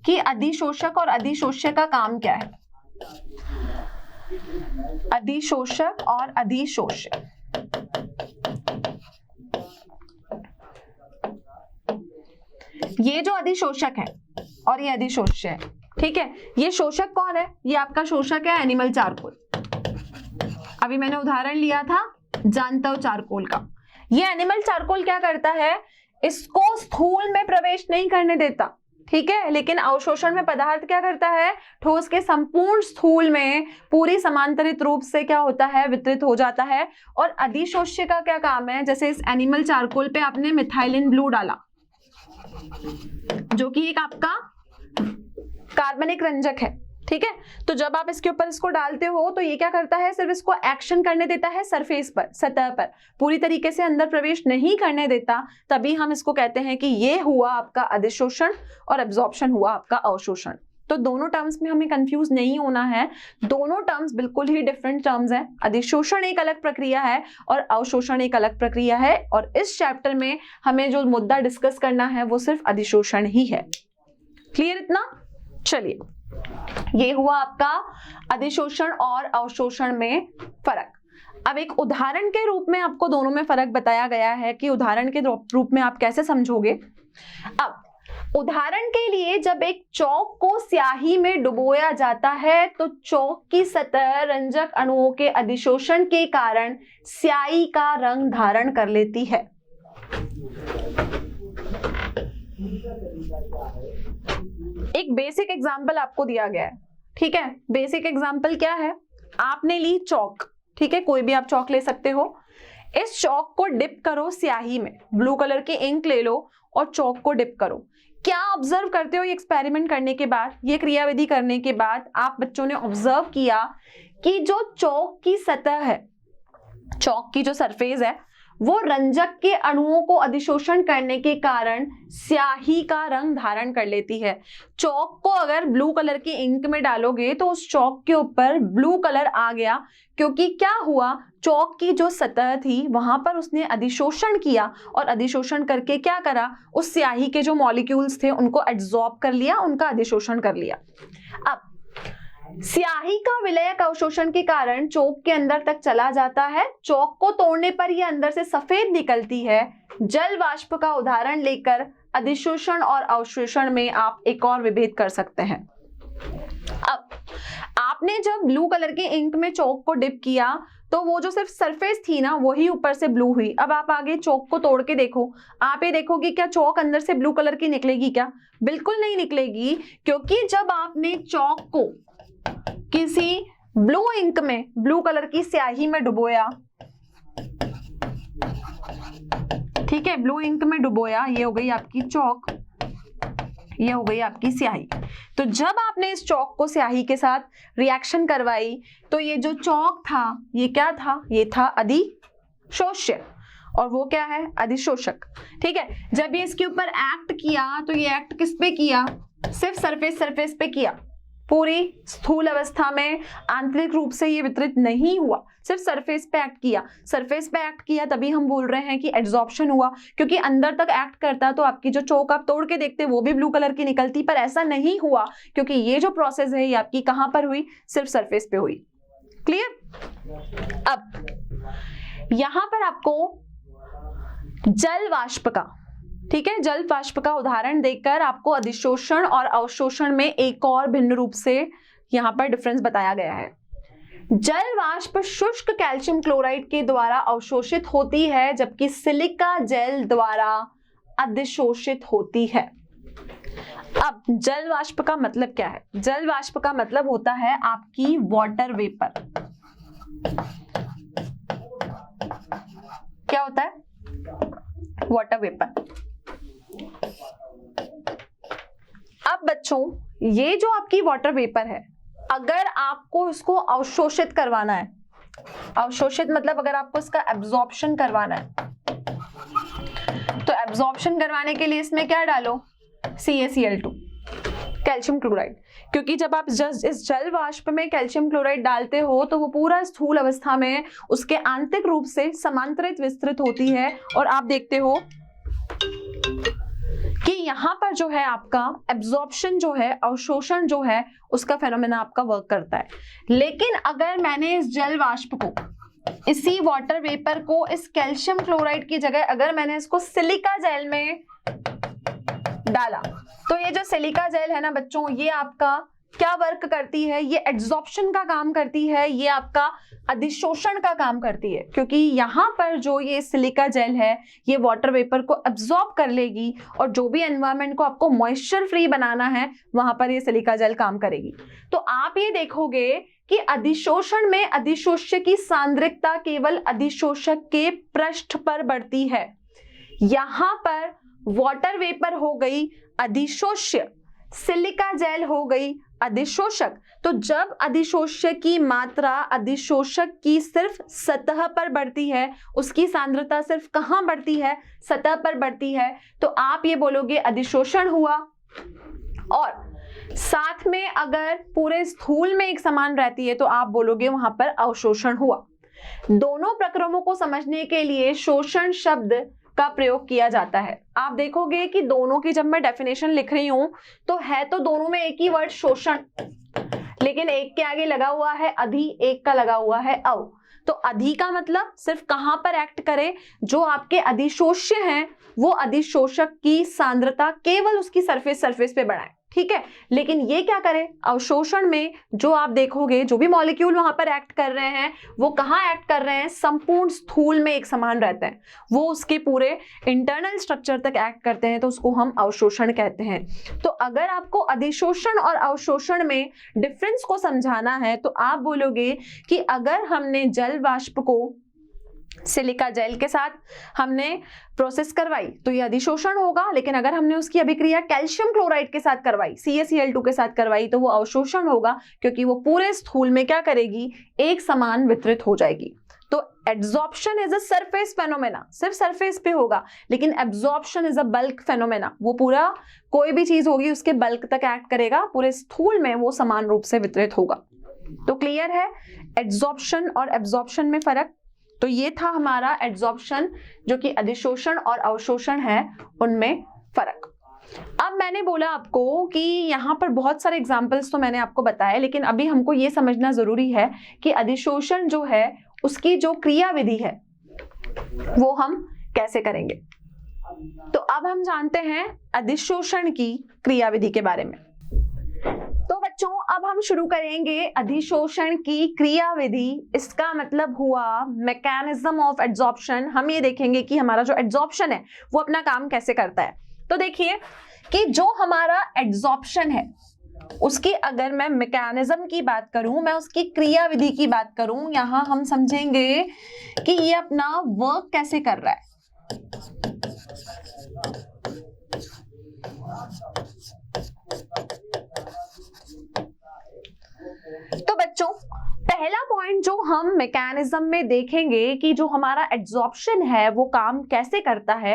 कि अधिशोषक और अधिशोष्य का काम क्या है। अधिशोषक और अधिशोष्य, ये जो अधिशोषक है और ये अधिशोष्य है, ठीक है। ये शोषक कौन है? ये आपका शोषक है एनिमल चारकोल। अभी मैंने उदाहरण लिया था जानता चारकोल का। ये एनिमल चारकोल क्या करता है? इसको स्थूल में प्रवेश नहीं करने देता, ठीक है। लेकिन अवशोषण में पदार्थ क्या करता है? ठोस के संपूर्ण स्थूल में पूरी समांतरित रूप से क्या होता है? वितरित हो जाता है। और अधिशोष्य का क्या काम है? जैसे इस एनिमल चारकोल पे आपने मिथाइलिन ब्लू डाला, जो कि एक आपका कार्बनिक रंजक है, ठीक है। तो जब आप इसके ऊपर इसको डालते हो तो ये क्या करता है? सिर्फ इसको एक्शन करने देता है सरफेस पर, सतह पर, पूरी तरीके से अंदर प्रवेश नहीं करने देता। तभी हम इसको कहते हैं कि ये हुआ आपका अधिशोषण और एब्जॉर्प्शन हुआ आपका अवशोषण। तो दोनों टर्म्स में हमें कंफ्यूज नहीं होना है, दोनों टर्म्स बिल्कुल ही डिफरेंट टर्म्स हैं। अधिशोषण एक अलग प्रक्रिया है और अवशोषण एक अलग प्रक्रिया है, और इस चैप्टर में हमें जो मुद्दा डिस्कस करना है वो सिर्फ अधिशोषण ही है। क्लियर इतना? चलिए, ये हुआ आपका अधिशोषण और अवशोषण में फर्क। अब एक उदाहरण के रूप में आपको दोनों में फर्क बताया गया है कि उदाहरण के रूप में आप कैसे समझोगे। अब उदाहरण के लिए, जब एक चौक को स्याही में डुबोया जाता है तो चौक की सतह रंजक अणुओं के अधिशोषण के कारण स्याही का रंग धारण कर लेती है। एक बेसिक एग्जांपल आपको दिया गया है, ठीक है। बेसिक एग्जांपल क्या है? आपने ली चौक, ठीक है, कोई भी आप चौक ले सकते हो। इस चौक को डिप करो स्याही में, ब्लू कलर की इंक ले लो और चौक को डिप करो। क्या ऑब्जर्व करते हो? ये एक्सपेरिमेंट करने के बाद, ये क्रियाविधि करने के बाद आप बच्चों ने ऑब्जर्व किया कि जो चौक की सतह है, चौक की जो सरफेस है, वो रंजक के अणुओं को अधिशोषण करने के कारण स्याही का रंग धारण कर लेती है। चौक को अगर ब्लू कलर की इंक में डालोगे तो उस चौक के ऊपर ब्लू कलर आ गया, क्योंकि क्या हुआ? चौक की जो सतह थी वहां पर उसने अधिशोषण किया, और अधिशोषण करके क्या करा? उस स्याही के जो मॉलिक्यूल्स थे उनको एब्जॉर्ब कर लिया, उनका अधिशोषण कर लिया। अब स्याही का विलयक अवशोषण के कारण चौक के अंदर तक चला जाता है। चौक को तोड़ने पर यह अंदर से सफेद निकलती है। जल वाष्प का उदाहरण लेकर अधिशोषण और अवशोषण में आप एक और विभेद कर सकते हैं। अब आपने जब ब्लू कलर की इंक में चौक को डिप किया तो वो जो सिर्फ सरफेस थी ना, वही ऊपर से ब्लू हुई। अब आप आगे चौक को तोड़ के देखो, आप ये देखोगे क्या चौक अंदर से ब्लू कलर की निकलेगी क्या? बिल्कुल नहीं निकलेगी, क्योंकि जब आपने चौक को किसी ब्लू इंक में, ब्लू कलर की स्याही में डुबोया, ठीक है, ब्लू इंक में डुबोया, ये हो गई आपकी चौक, ये हो गई आपकी स्याही। तो जब आपने इस चौक को स्याही के साथ रिएक्शन करवाई तो ये जो चौक था ये क्या था? ये था अधिशोष्य, और वो क्या है, अधिशोषक। ठीक है, जब ये इसके ऊपर एक्ट किया तो ये एक्ट किस पे किया, सिर्फ सरफेस पे किया, पूरी स्थूल अवस्था में आंतरिक रूप से ये वितरित नहीं हुआ, सिर्फ सरफेस पे एक्ट किया। सरफेस पे एक्ट किया तभी हम बोल रहे हैं कि एड्सॉर्प्शन हुआ, क्योंकि अंदर तक एक्ट करता तो आपकी जो चोक आप तोड़ के देखते वो भी ब्लू कलर की निकलती, पर ऐसा नहीं हुआ क्योंकि ये जो प्रोसेस है ये आपकी कहां पर हुई, सिर्फ सरफेस पे हुई। क्लियर। अब यहां पर आपको जल वाष्प का, ठीक है, जल वाष्प का उदाहरण देकर आपको अधिशोषण और अवशोषण में एक और भिन्न रूप से यहां पर डिफरेंस बताया गया है। जल वाष्प शुष्क कैल्शियम क्लोराइड के द्वारा अवशोषित होती है, जबकि सिलिका जेल द्वारा अधिशोषित होती है। अब जल वाष्प का मतलब क्या है, जल वाष्प का मतलब होता है आपकी वाटर वेपर। क्या होता है, वाटर वेपर। अब बच्चों ये जो आपकी वाटर वेपर है, अगर आपको इसको अवशोषित करवाना है, अवशोषित मतलब अगर आपको इसका एब्जॉर्प्शन करवाना है, तो एब्जॉर्प्शन करवाने के लिए इसमें क्या डालो, CaCl2, कैल्शियम क्लोराइड। क्योंकि जब आप इस जल वाष्प में कैल्शियम क्लोराइड डालते हो तो वो पूरा स्थूल अवस्था में उसके आंतरिक रूप से समांतरित विस्तृत होती है, और आप देखते हो कि यहां पर जो है आपका एब्जॉर्प्शन जो है, अवशोषण जो है, उसका फेनोमेना आपका वर्क करता है। लेकिन अगर मैंने इस जल वाष्प को, इसी वाटर वेपर को इस कैल्शियम क्लोराइड की जगह अगर मैंने इसको सिलिका जेल में डाला, तो ये जो सिलिका जेल है ना बच्चों, ये आपका क्या वर्क करती है, ये एड्सॉर्प्शन का काम करती है, ये आपका अधिशोषण का काम करती है। क्योंकि यहाँ पर जो ये सिलिका जेल है ये वाटर वेपर को एब्जॉर्ब कर लेगी, और जो भी एनवायरनमेंट को आपको मॉइस्चर फ्री बनाना है वहां पर ये सिलिका जेल काम करेगी। तो आप ये देखोगे कि अधिशोषण में अधिशोष्य की सांद्रिकता केवल अधिशोषक के पृष्ठ पर बढ़ती है। यहां पर वाटर वेपर हो गई अधिशोष्य, सिलिका जेल हो गई अधिशोषक। तो जब अधिशोष्य की मात्रा अधिशोषक की सिर्फ सतह पर बढ़ती है, उसकी सांद्रता सिर्फ कहां बढ़ती है, सतह पर बढ़ती है, तो आप ये बोलोगे अधिशोषण हुआ। और साथ में अगर पूरे स्थूल में एक समान रहती है तो आप बोलोगे वहां पर अवशोषण हुआ। दोनों प्रक्रमों को समझने के लिए शोषण शब्द का प्रयोग किया जाता है। आप देखोगे कि दोनों की जब मैं डेफिनेशन लिख रही हूं तो है तो दोनों में एक ही वर्ड शोषण, लेकिन एक के आगे लगा हुआ है अधि, एक का लगा हुआ है अव। तो अधि का मतलब सिर्फ कहां पर एक्ट करे, जो आपके अधिशोष्य हैं वो अधिशोषक की सांद्रता केवल उसकी सरफेस पे बढ़ाए, ठीक है। लेकिन ये क्या करे, अवशोषण में जो आप देखोगे जो भी मॉलिक्यूल वहां पर एक्ट कर रहे हैं वो कहाँ एक्ट कर रहे हैं, संपूर्ण स्थूल में एक समान रहते हैं, वो उसके पूरे इंटरनल स्ट्रक्चर तक एक्ट करते हैं, तो उसको हम अवशोषण कहते हैं। तो अगर आपको अधिशोषण और अवशोषण में डिफरेंस को समझाना है तो आप बोलोगे कि अगर हमने जल वाष्प को सिलिका जेल के साथ हमने प्रोसेस करवाई तो ये अधिशोषण होगा, लेकिन अगर हमने उसकी अभिक्रिया कैल्शियम क्लोराइड के साथ करवाई, CaCl2 के साथ करवाई, तो वो अवशोषण होगा, क्योंकि वो पूरे स्थूल में क्या करेगी, एक समान वितरित हो जाएगी। तो adsorption is a surface phenomena, सिर्फ सरफेस पे होगा, लेकिन absorption is a bulk phenomena, वो पूरा कोई भी चीज होगी उसके बल्क तक एक्ट करेगा, पूरे स्थूल में वो समान रूप से वितरित होगा। तो क्लियर है एड्सॉर्प्शन और एब्जॉर्प्शन में फर्क। तो ये था हमारा एड्सॉर्प्शन, जो कि अधिशोषण और अवशोषण है उनमें फर्क। अब मैंने बोला आपको कि यहाँ पर बहुत सारे एग्जाम्पल्स तो मैंने आपको बताए, लेकिन अभी हमको ये समझना जरूरी है कि अधिशोषण जो है उसकी जो क्रिया विधि है वो हम कैसे करेंगे। तो अब हम जानते हैं अधिशोषण की क्रिया विधि के बारे में। तो बच्चों अब हम शुरू करेंगे अधिशोषण की क्रिया विधि। इसका मतलब हुआ मैकेनिज्म ऑफ एड्सॉर्प्शन। हम ये देखेंगे कि हमारा जो एड्सॉर्प्शन है वो अपना काम कैसे करता है। तो देखिए कि जो हमारा एड्सॉर्प्शन है उसकी अगर मैं मैकेनिज्म की बात करूं, मैं उसकी क्रिया विधि की बात करूं, यहां हम समझेंगे कि ये अपना वर्क कैसे कर रहा है। तो बच्चों पहला पॉइंट जो हम मैकेनिज्म में देखेंगे कि जो हमारा एड्सॉर्प्शन है वो काम कैसे करता है,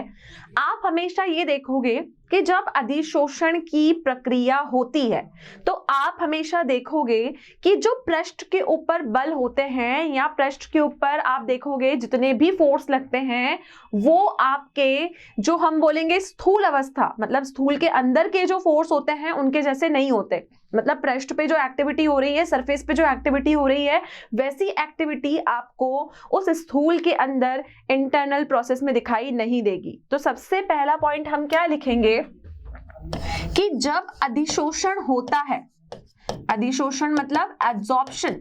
आप हमेशा ये देखोगे कि जब अधिशोषण की प्रक्रिया होती है तो आप हमेशा देखोगे कि जो पृष्ठ के ऊपर बल होते हैं या पृष्ठ के ऊपर आप देखोगे जितने भी फोर्स लगते हैं वो आपके जो हम बोलेंगे स्थूल अवस्था, मतलब स्थूल के अंदर के जो फोर्स होते हैं उनके जैसे नहीं होते। मतलब पृष्ठ पे जो एक्टिविटी हो रही है, सरफेस पे जो एक्टिविटी हो रही है, वैसी एक्टिविटी आपको उस स्थूल के अंदर इंटरनल प्रोसेस में दिखाई नहीं देगी। तो सबसे पहला पॉइंट हम क्या लिखेंगे कि जब अधिशोषण होता है, अधिशोषण मतलब एब्जॉर्प्शन,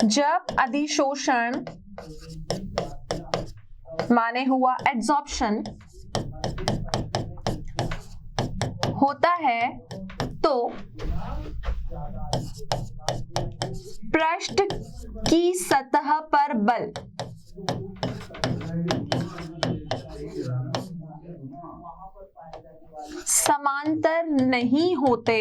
जब अधिशोषण माने हुआ एब्जॉर्प्शन होता है तो पृष्ठ की सतह पर बल समांतर नहीं होते,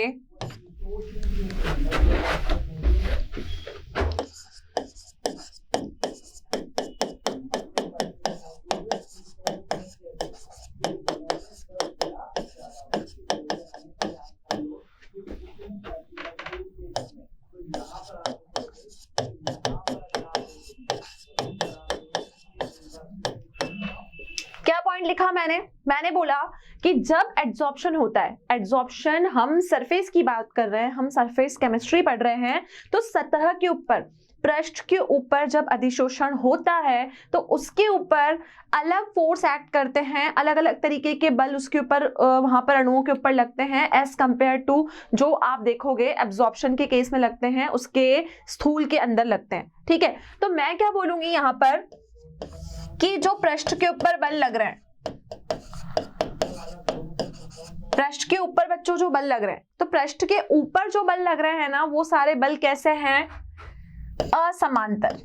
लिखा मैंने बोला कि जब एड्सॉर्प्शन होता है, एड्सॉर्प्शन हम सरफेस की बात कर रहे हैं, हम सरफेस केमिस्ट्री पढ़ रहे हैं, तो सतह के ऊपर, पृष्ठ के ऊपर जब अधिशोषण होता है तो उसके ऊपर अलग फोर्स एक्ट करते हैं, अलग अलग तरीके के बल उसके ऊपर वहां पर अणुओं के ऊपर लगते हैं एज कंपेयर टू जो आप देखोगे एब्जॉर्प्शन के केस में लगते हैं उसके स्थूल के अंदर लगते हैं। ठीक है, तो मैं क्या बोलूंगी यहाँ पर कि जो पृष्ठ के ऊपर बल लग रहे हैं, पृष्ठ के ऊपर बच्चों जो बल लग रहे हैं, तो पृष्ठ के ऊपर जो बल लग रहे हैं ना वो सारे बल कैसे हैं, असमांतर।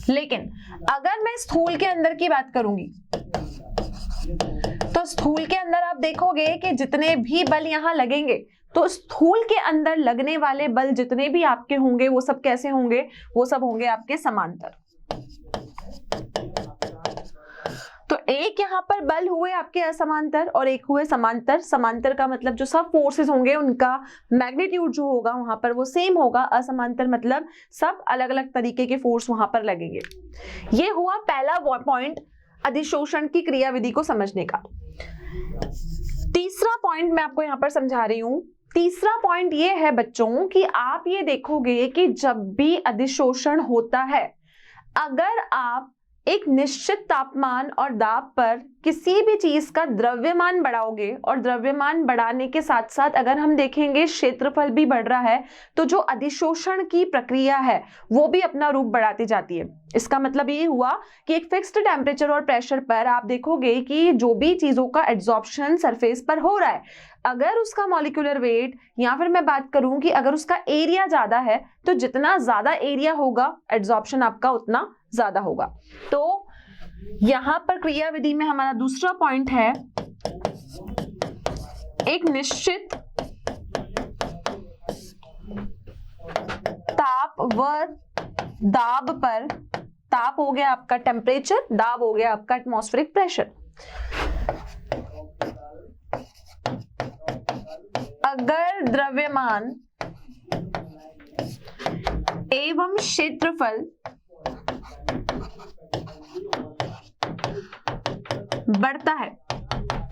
लेकिन अगर मैं स्थूल के अंदर की बात करूंगी तो स्थूल के अंदर आप देखोगे कि जितने भी बल यहां लगेंगे तो स्थूल के अंदर लगने वाले बल जितने भी आपके होंगे वो सब कैसे होंगे, वो सब होंगे आपके समांतर। तो एक यहाँ पर बल हुए आपके असमांतर और एक हुए समांतर। समांतर का मतलब जो सब फोर्सेस होंगे उनका मैग्नीट्यूड जो होगा वहां पर वो सेम होगा, असमांतर मतलब सब अलग अलग तरीके के फोर्स वहां पर लगेंगे। ये हुआ पहला पॉइंट अधिशोषण की क्रियाविधि को समझने का। तीसरा पॉइंट मैं आपको यहाँ पर समझा रही हूं। तीसरा पॉइंट ये है बच्चों कि आप ये देखोगे कि जब भी अधिशोषण होता है, अगर आप एक निश्चित तापमान और दाब पर किसी भी चीज का द्रव्यमान बढ़ाओगे और द्रव्यमान बढ़ाने के साथ साथ अगर हम देखेंगे क्षेत्रफल भी बढ़ रहा है, तो जो अधिशोषण की प्रक्रिया है वो भी अपना रूप बढ़ाती जाती है। इसका मतलब ये हुआ कि एक फिक्स्ड टेम्परेचर और प्रेशर पर आप देखोगे कि जो भी चीजों का एड्सॉर्प्शन सरफेस पर हो रहा है, अगर उसका मॉलिक्यूलर वेट या फिर मैं बात करूं कि अगर उसका एरिया ज्यादा है तो जितना ज्यादा एरिया होगा एड्सॉर्प्शन आपका उतना ज्यादा होगा। तो यहां पर क्रियाविधि में हमारा दूसरा पॉइंट है एक निश्चित ताप व दाब पर, ताप हो गया आपका टेम्परेचर, दाब हो गया आपका एटमॉस्फेरिक प्रेशर। अगर द्रव्यमान एवं क्षेत्रफल बढ़ता है,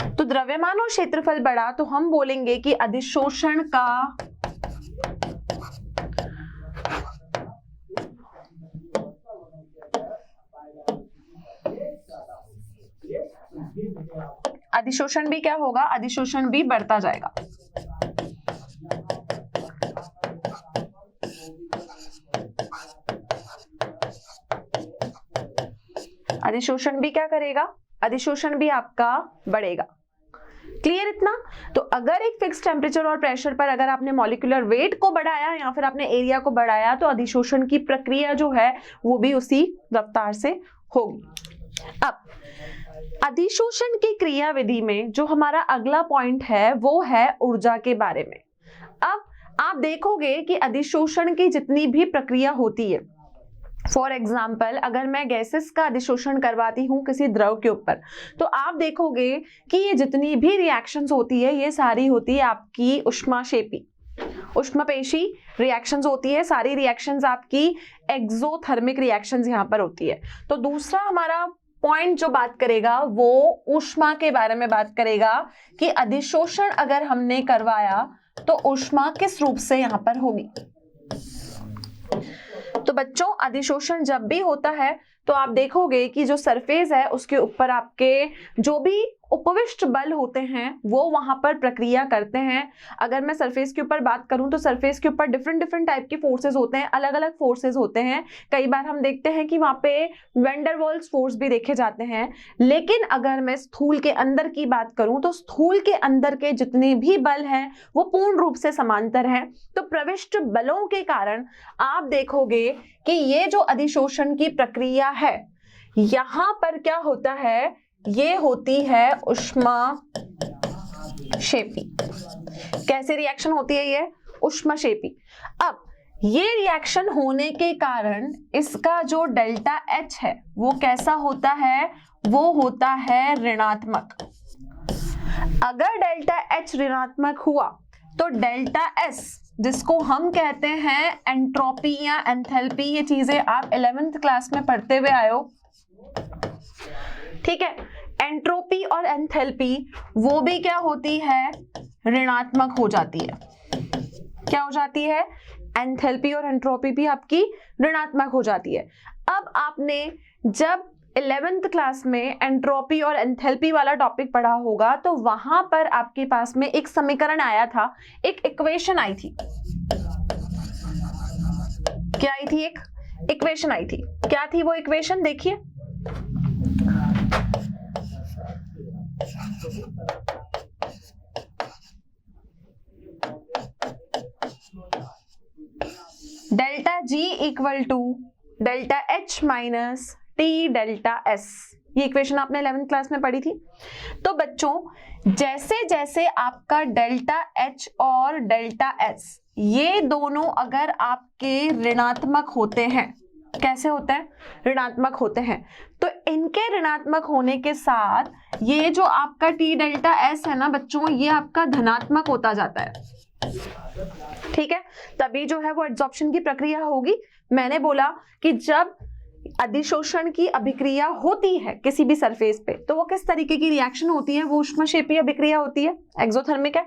तो द्रव्यमान और क्षेत्रफल बढ़ा तो हम बोलेंगे कि अधिशोषण का अधिशोषण भी क्या होगा, अधिशोषण भी बढ़ता जाएगा। अधिशोषण भी क्या करेगा, अधिशोषण भी आपका बढ़ेगा। क्लियर इतना? तो अगर एक फिक्स टेम्परेचर और प्रेशर पर अगर आपने मॉलिक्यूलर वेट को बढ़ाया या फिर आपने एरिया को बढ़ाया तो अधिशोषण की प्रक्रिया जो है वो भी उसी रफ्तार से होगी। अब अधिशोषण की क्रियाविधि में जो हमारा अगला पॉइंट है वो है ऊर्जा के बारे में। अब आप देखोगे कि अधिशोषण की जितनी भी प्रक्रिया होती है, फॉर एग्जाम्पल अगर मैं गैसेस का अधिशोषण करवाती हूँ किसी द्रव के ऊपर, तो आप देखोगे कि ये जितनी भी रिएक्शंस होती है ये सारी होती है आपकी ऊष्माक्षेपी, ऊष्मपेशी रिएक्शंस होती है। सारी रिएक्शंस आपकी एक्सोथर्मिक रिएक्शंस यहाँ पर होती है। तो दूसरा हमारा पॉइंट जो बात करेगा वो ऊष्मा के बारे में बात करेगा कि अधिशोषण अगर हमने करवाया तो ऊष्मा किस रूप से यहाँ पर होगी। तो बच्चों अधिशोषण जब भी होता है तो आप देखोगे कि जो सरफेस है उसके ऊपर आपके जो भी उपविष्ट बल होते हैं वो वहां पर प्रक्रिया करते हैं। अगर मैं सरफेस के ऊपर बात करूं तो सरफेस के ऊपर डिफरेंट टाइप के फोर्सेस होते हैं, अलग अलग फोर्सेस होते हैं। कई बार हम देखते हैं कि वहां पे वेंडरवॉल्स फोर्स भी देखे जाते हैं। लेकिन अगर मैं स्थूल के अंदर की बात करूं तो स्थूल के अंदर के जितने भी बल हैं वो पूर्ण रूप से समांतर हैं। तो प्रविष्ट बलों के कारण आप देखोगे कि ये जो अधिशोषण की प्रक्रिया है यहां पर क्या होता है, ये होती है ऊष्माक्षेपी। कैसे रिएक्शन होती है ये? ऊष्माक्षेपी। अब ये रिएक्शन होने के कारण इसका जो डेल्टा H है वो कैसा होता है? वो होता है ऋणात्मक। अगर डेल्टा H ऋणात्मक हुआ तो डेल्टा S जिसको हम कहते हैं एंट्रोपी या एंथैल्पी, ये चीजें आप 11th क्लास में पढ़ते हुए आए हो, ठीक है। एंट्रोपी और एंथैल्पी वो भी क्या होती है? ऋणात्मक हो जाती है। क्या हो जाती है? एंथैल्पी और एंट्रोपी भी आपकी ऋणात्मक हो जाती है। अब आपने जब 11th क्लास में एंट्रोपी और एंथैल्पी वाला टॉपिक पढ़ा होगा तो वहां पर आपके पास में एक समीकरण आया था, एक इक्वेशन आई थी। क्या आई थी? एक इक्वेशन आई थी। क्या थी वो इक्वेशन? देखिए, delta G equal to delta H minus T delta S। ये इक्वेशन आपने 11th क्लास में पढ़ी थी। तो बच्चों जैसे जैसे आपका डेल्टा H और डेल्टा S ये दोनों अगर आपके ऋणात्मक होते हैं, कैसे होते हैं? ऋणात्मक होते हैं, तो इनके ऋणात्मक होने के साथ ये जो आपका टी डेल्टा S है ना बच्चों, ये आपका धनात्मक होता जाता है, ठीक है। तभी जो है वो एड्सॉर्प्शन की प्रक्रिया होगी। मैंने बोला कि जब अधिशोषण की अभिक्रिया होती है किसी भी सरफेस पे तो वो किस तरीके की रिएक्शन होती है? वो ऊष्मक्षेपी अभिक्रिया होती है, एक्सोथर्मिक है।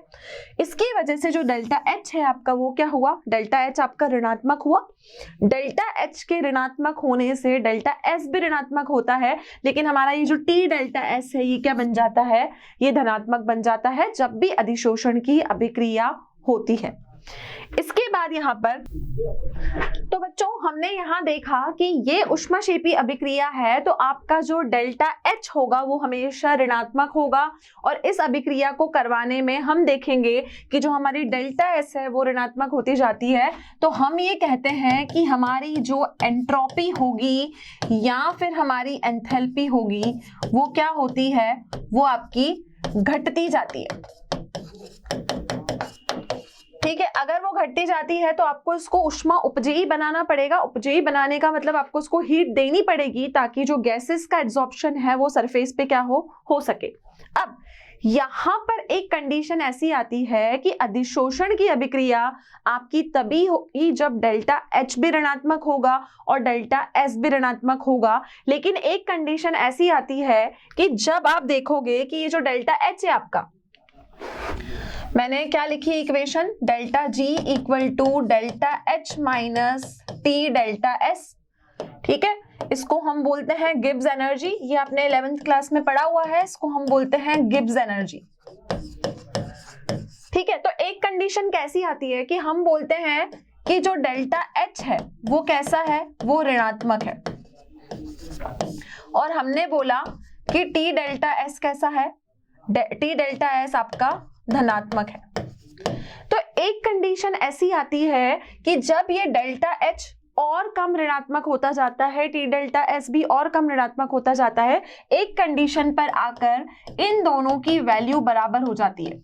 इसकी वजह से जो डेल्टा H है आपका वो क्या हुआ? डेल्टा H आपका ऋणात्मक हुआ। डेल्टा H के ऋणात्मक होने से डेल्टा S भी ऋणात्मक होता है, लेकिन हमारा ये जो टी डेल्टा S है ये क्या बन जाता है? ये धनात्मक बन जाता है जब भी अधिशोषण की अभिक्रिया होती है। इसके बाद यहाँ पर तो बच्चों हमने यहाँ देखा कि ये ऊष्मक्षेपी अभिक्रिया है तो आपका जो डेल्टा H होगा वो हमेशा ऋणात्मक होगा। और इस अभिक्रिया को करवाने में हम देखेंगे कि जो हमारी डेल्टा S है वो ऋणात्मक होती जाती है। तो हम ये कहते हैं कि हमारी जो एंट्रोपी होगी या फिर हमारी एंथैल्पी होगी वो क्या होती है? वो आपकी घटती जाती है, ठीक है। अगर वो घटती जाती है तो आपको इसको ऊष्मा उपजेयी बनाना पड़ेगा। उपजेयी बनाने का मतलब आपको उसको हीट देनी पड़ेगी ताकि जो गैसेस का एब्जॉर्प्शन है वो सरफेस पे क्या हो सके। अब यहाँ पर एक कंडीशन ऐसी आती है कि अधिशोषण की अभिक्रिया आपकी तभी होगी जब डेल्टा H भी ऋणात्मक होगा और डेल्टा S भी ऋणात्मक होगा। लेकिन एक कंडीशन ऐसी आती है कि जब आप देखोगे कि ये जो डेल्टा H है आपका, मैंने क्या लिखी equation? Delta G equal to delta H minus T delta S, ठीक है। इसको हम बोलते हैं गिब्स एनर्जी। ये आपने 11th क्लास में पढ़ा हुआ है, इसको हम बोलते हैं गिब्स एनर्जी, ठीक है। तो एक कंडीशन कैसी आती है कि हम बोलते हैं कि जो डेल्टा H है वो कैसा है? वो ऋणात्मक है। और हमने बोला कि टी डेल्टा S कैसा है? टी डेल्टा S आपका धनात्मक है। तो एक कंडीशन ऐसी आती है कि जब ये डेल्टा H और कम ऋणात्मक होता जाता है, टी डेल्टा S भी और कम ऋणात्मक होता जाता है, एक कंडीशन पर आकर इन दोनों की वैल्यू बराबर हो जाती है।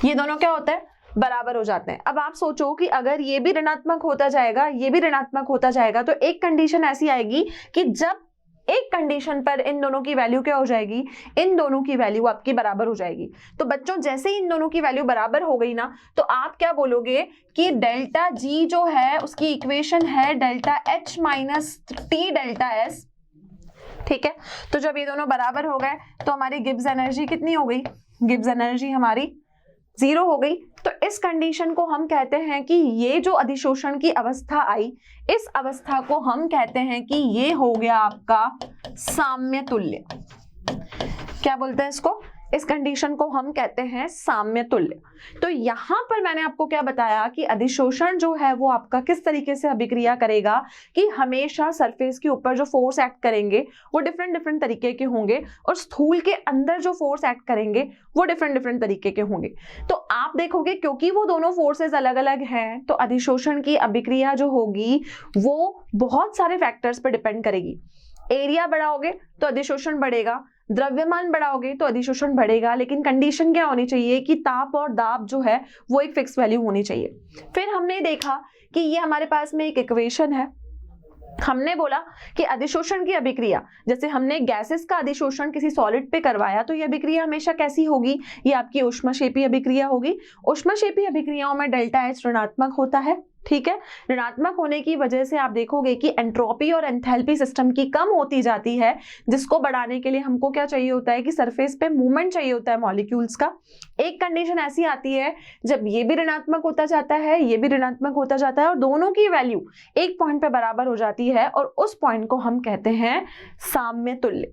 ये दोनों क्या होता है? बराबर हो जाते हैं। अब आप सोचो कि अगर ये भी ऋणात्मक होता जाएगा, ये भी ऋणात्मक होता जाएगा, तो एक कंडीशन ऐसी आएगी कि जब एक कंडीशन पर इन दोनों की वैल्यू क्या हो जाएगी, इन दोनों की वैल्यू आपकी बराबर हो जाएगी। तो बच्चों जैसे ही इन दोनों की वैल्यू बराबर हो गई ना, तो आप क्या बोलोगे कि डेल्टा जी जो है उसकी इक्वेशन है delta H minus T delta S. ठीक है, तो जब ये दोनों बराबर हो गए तो हमारी गिब्स एनर्जी कितनी हो गई, गिब्स एनर्जी हमारी 0 हो गई। तो इस कंडीशन को हम कहते हैं कि ये जो अधिशोषण की अवस्था आई, इस अवस्था को हम कहते हैं कि ये हो गया आपका साम्य तुल्य। क्या बोलते हैं इसको, इस कंडीशन को हम कहते हैं साम्य तुल्य। तो यहां पर मैंने आपको क्या बताया कि अधिशोषण जो है वो आपका किस तरीके से अभिक्रिया करेगा कि हमेशा सरफेस के ऊपर जो फोर्स एक्ट करेंगे वो डिफरेंट डिफरेंट तरीके के होंगे और स्थूल के अंदर जो फोर्स एक्ट करेंगे वो डिफरेंट डिफरेंट तरीके के होंगे। तो आप देखोगे क्योंकि वो दोनों फोर्सेस अलग अलग हैं, तो अधिशोषण की अभिक्रिया जो होगी वो बहुत सारे फैक्टर्स पर डिपेंड करेगी। एरिया बढ़ाओगे तो अधिशोषण बढ़ेगा, द्रव्यमान बढ़ाओगे तो अधिशोषण बढ़ेगा, लेकिन कंडीशन क्या होनी चाहिए कि ताप और दाब जो है वो एक फिक्स वैल्यू होनी चाहिए। फिर हमने देखा कि ये हमारे पास में एक इक्वेशन है, हमने बोला कि अधिशोषण की अभिक्रिया, जैसे हमने गैसेस का अधिशोषण किसी सॉलिड पे करवाया तो ये अभिक्रिया हमेशा कैसी होगी, ये आपकी ऊष्मक्षेपी अभिक्रिया होगी। ऊष्मक्षेपी अभिक्रियाओं में डेल्टा एच ऋणात्मक होता है। ठीक है, ऋणात्मक होने की वजह से आप देखोगे कि एंट्रोपी और एंथैल्पी सिस्टम की कम होती जाती है, जिसको बढ़ाने के लिए हमको क्या चाहिए होता है कि सरफेस पे मूवमेंट चाहिए होता है मॉलिक्यूल्स का। एक कंडीशन ऐसी आती है जब ये भी ऋणात्मक होता जाता है, ये भी ऋणात्मक होता जाता है और दोनों की वैल्यू एक पॉइंट पे बराबर हो जाती है और उस पॉइंट को हम कहते हैं साम्य तुल्य।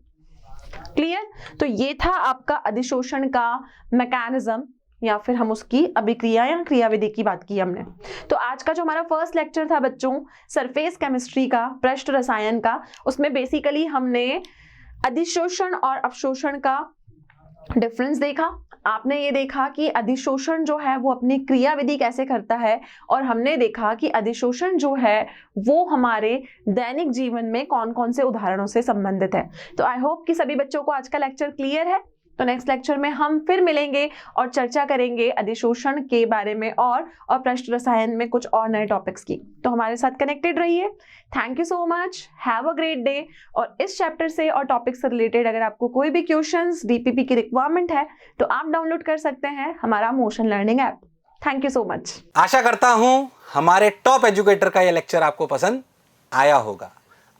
क्लियर? तो ये था आपका अधिशोषण का मैकेनिज्म या फिर हम उसकी अभिक्रिया या क्रियाविधि की बात की हमने। तो आज का जो हमारा फर्स्ट लेक्चर था बच्चों सरफेस केमिस्ट्री का, पृष्ठ रसायन का, उसमें बेसिकली हमने अधिशोषण और अवशोषण का डिफरेंस देखा। आपने ये देखा कि अधिशोषण जो है वो अपनी क्रियाविधि कैसे करता है और हमने देखा कि अधिशोषण जो है वो हमारे दैनिक जीवन में कौन कौन से उदाहरणों से संबंधित है। तो आई होप कि सभी बच्चों को आज का लेक्चर क्लियर है। तो नेक्स्ट लेक्चर में हम फिर मिलेंगे और चर्चा करेंगे अधिशोषण के बारे में और पृष्ठ रसायन में कुछ और नए टॉपिक्स की। तो हमारे साथ कनेक्टेड रहिए। Thank you so much, have a great day. और इस चैप्टर से और टॉपिक से रिलेटेड अगर आपको कोई भी क्वेश्चंस डीपीपी की रिक्वायरमेंट है तो आप डाउनलोड कर सकते हैं हमारा motion learning app. Thank you so much. आशा करता हूं हमारे टॉप एजुकेटर का यह लेक्चर आपको पसंद आया होगा।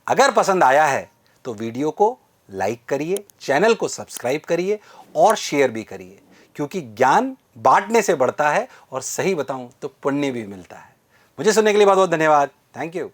अगर पसंद आया है तो वीडियो को लाइक करिए, चैनल को सब्सक्राइब करिए और शेयर भी करिए, क्योंकि ज्ञान बांटने से बढ़ता है और सही बताऊं तो पुण्य भी मिलता है। मुझे सुनने के लिए बहुत बहुत धन्यवाद। Thank you.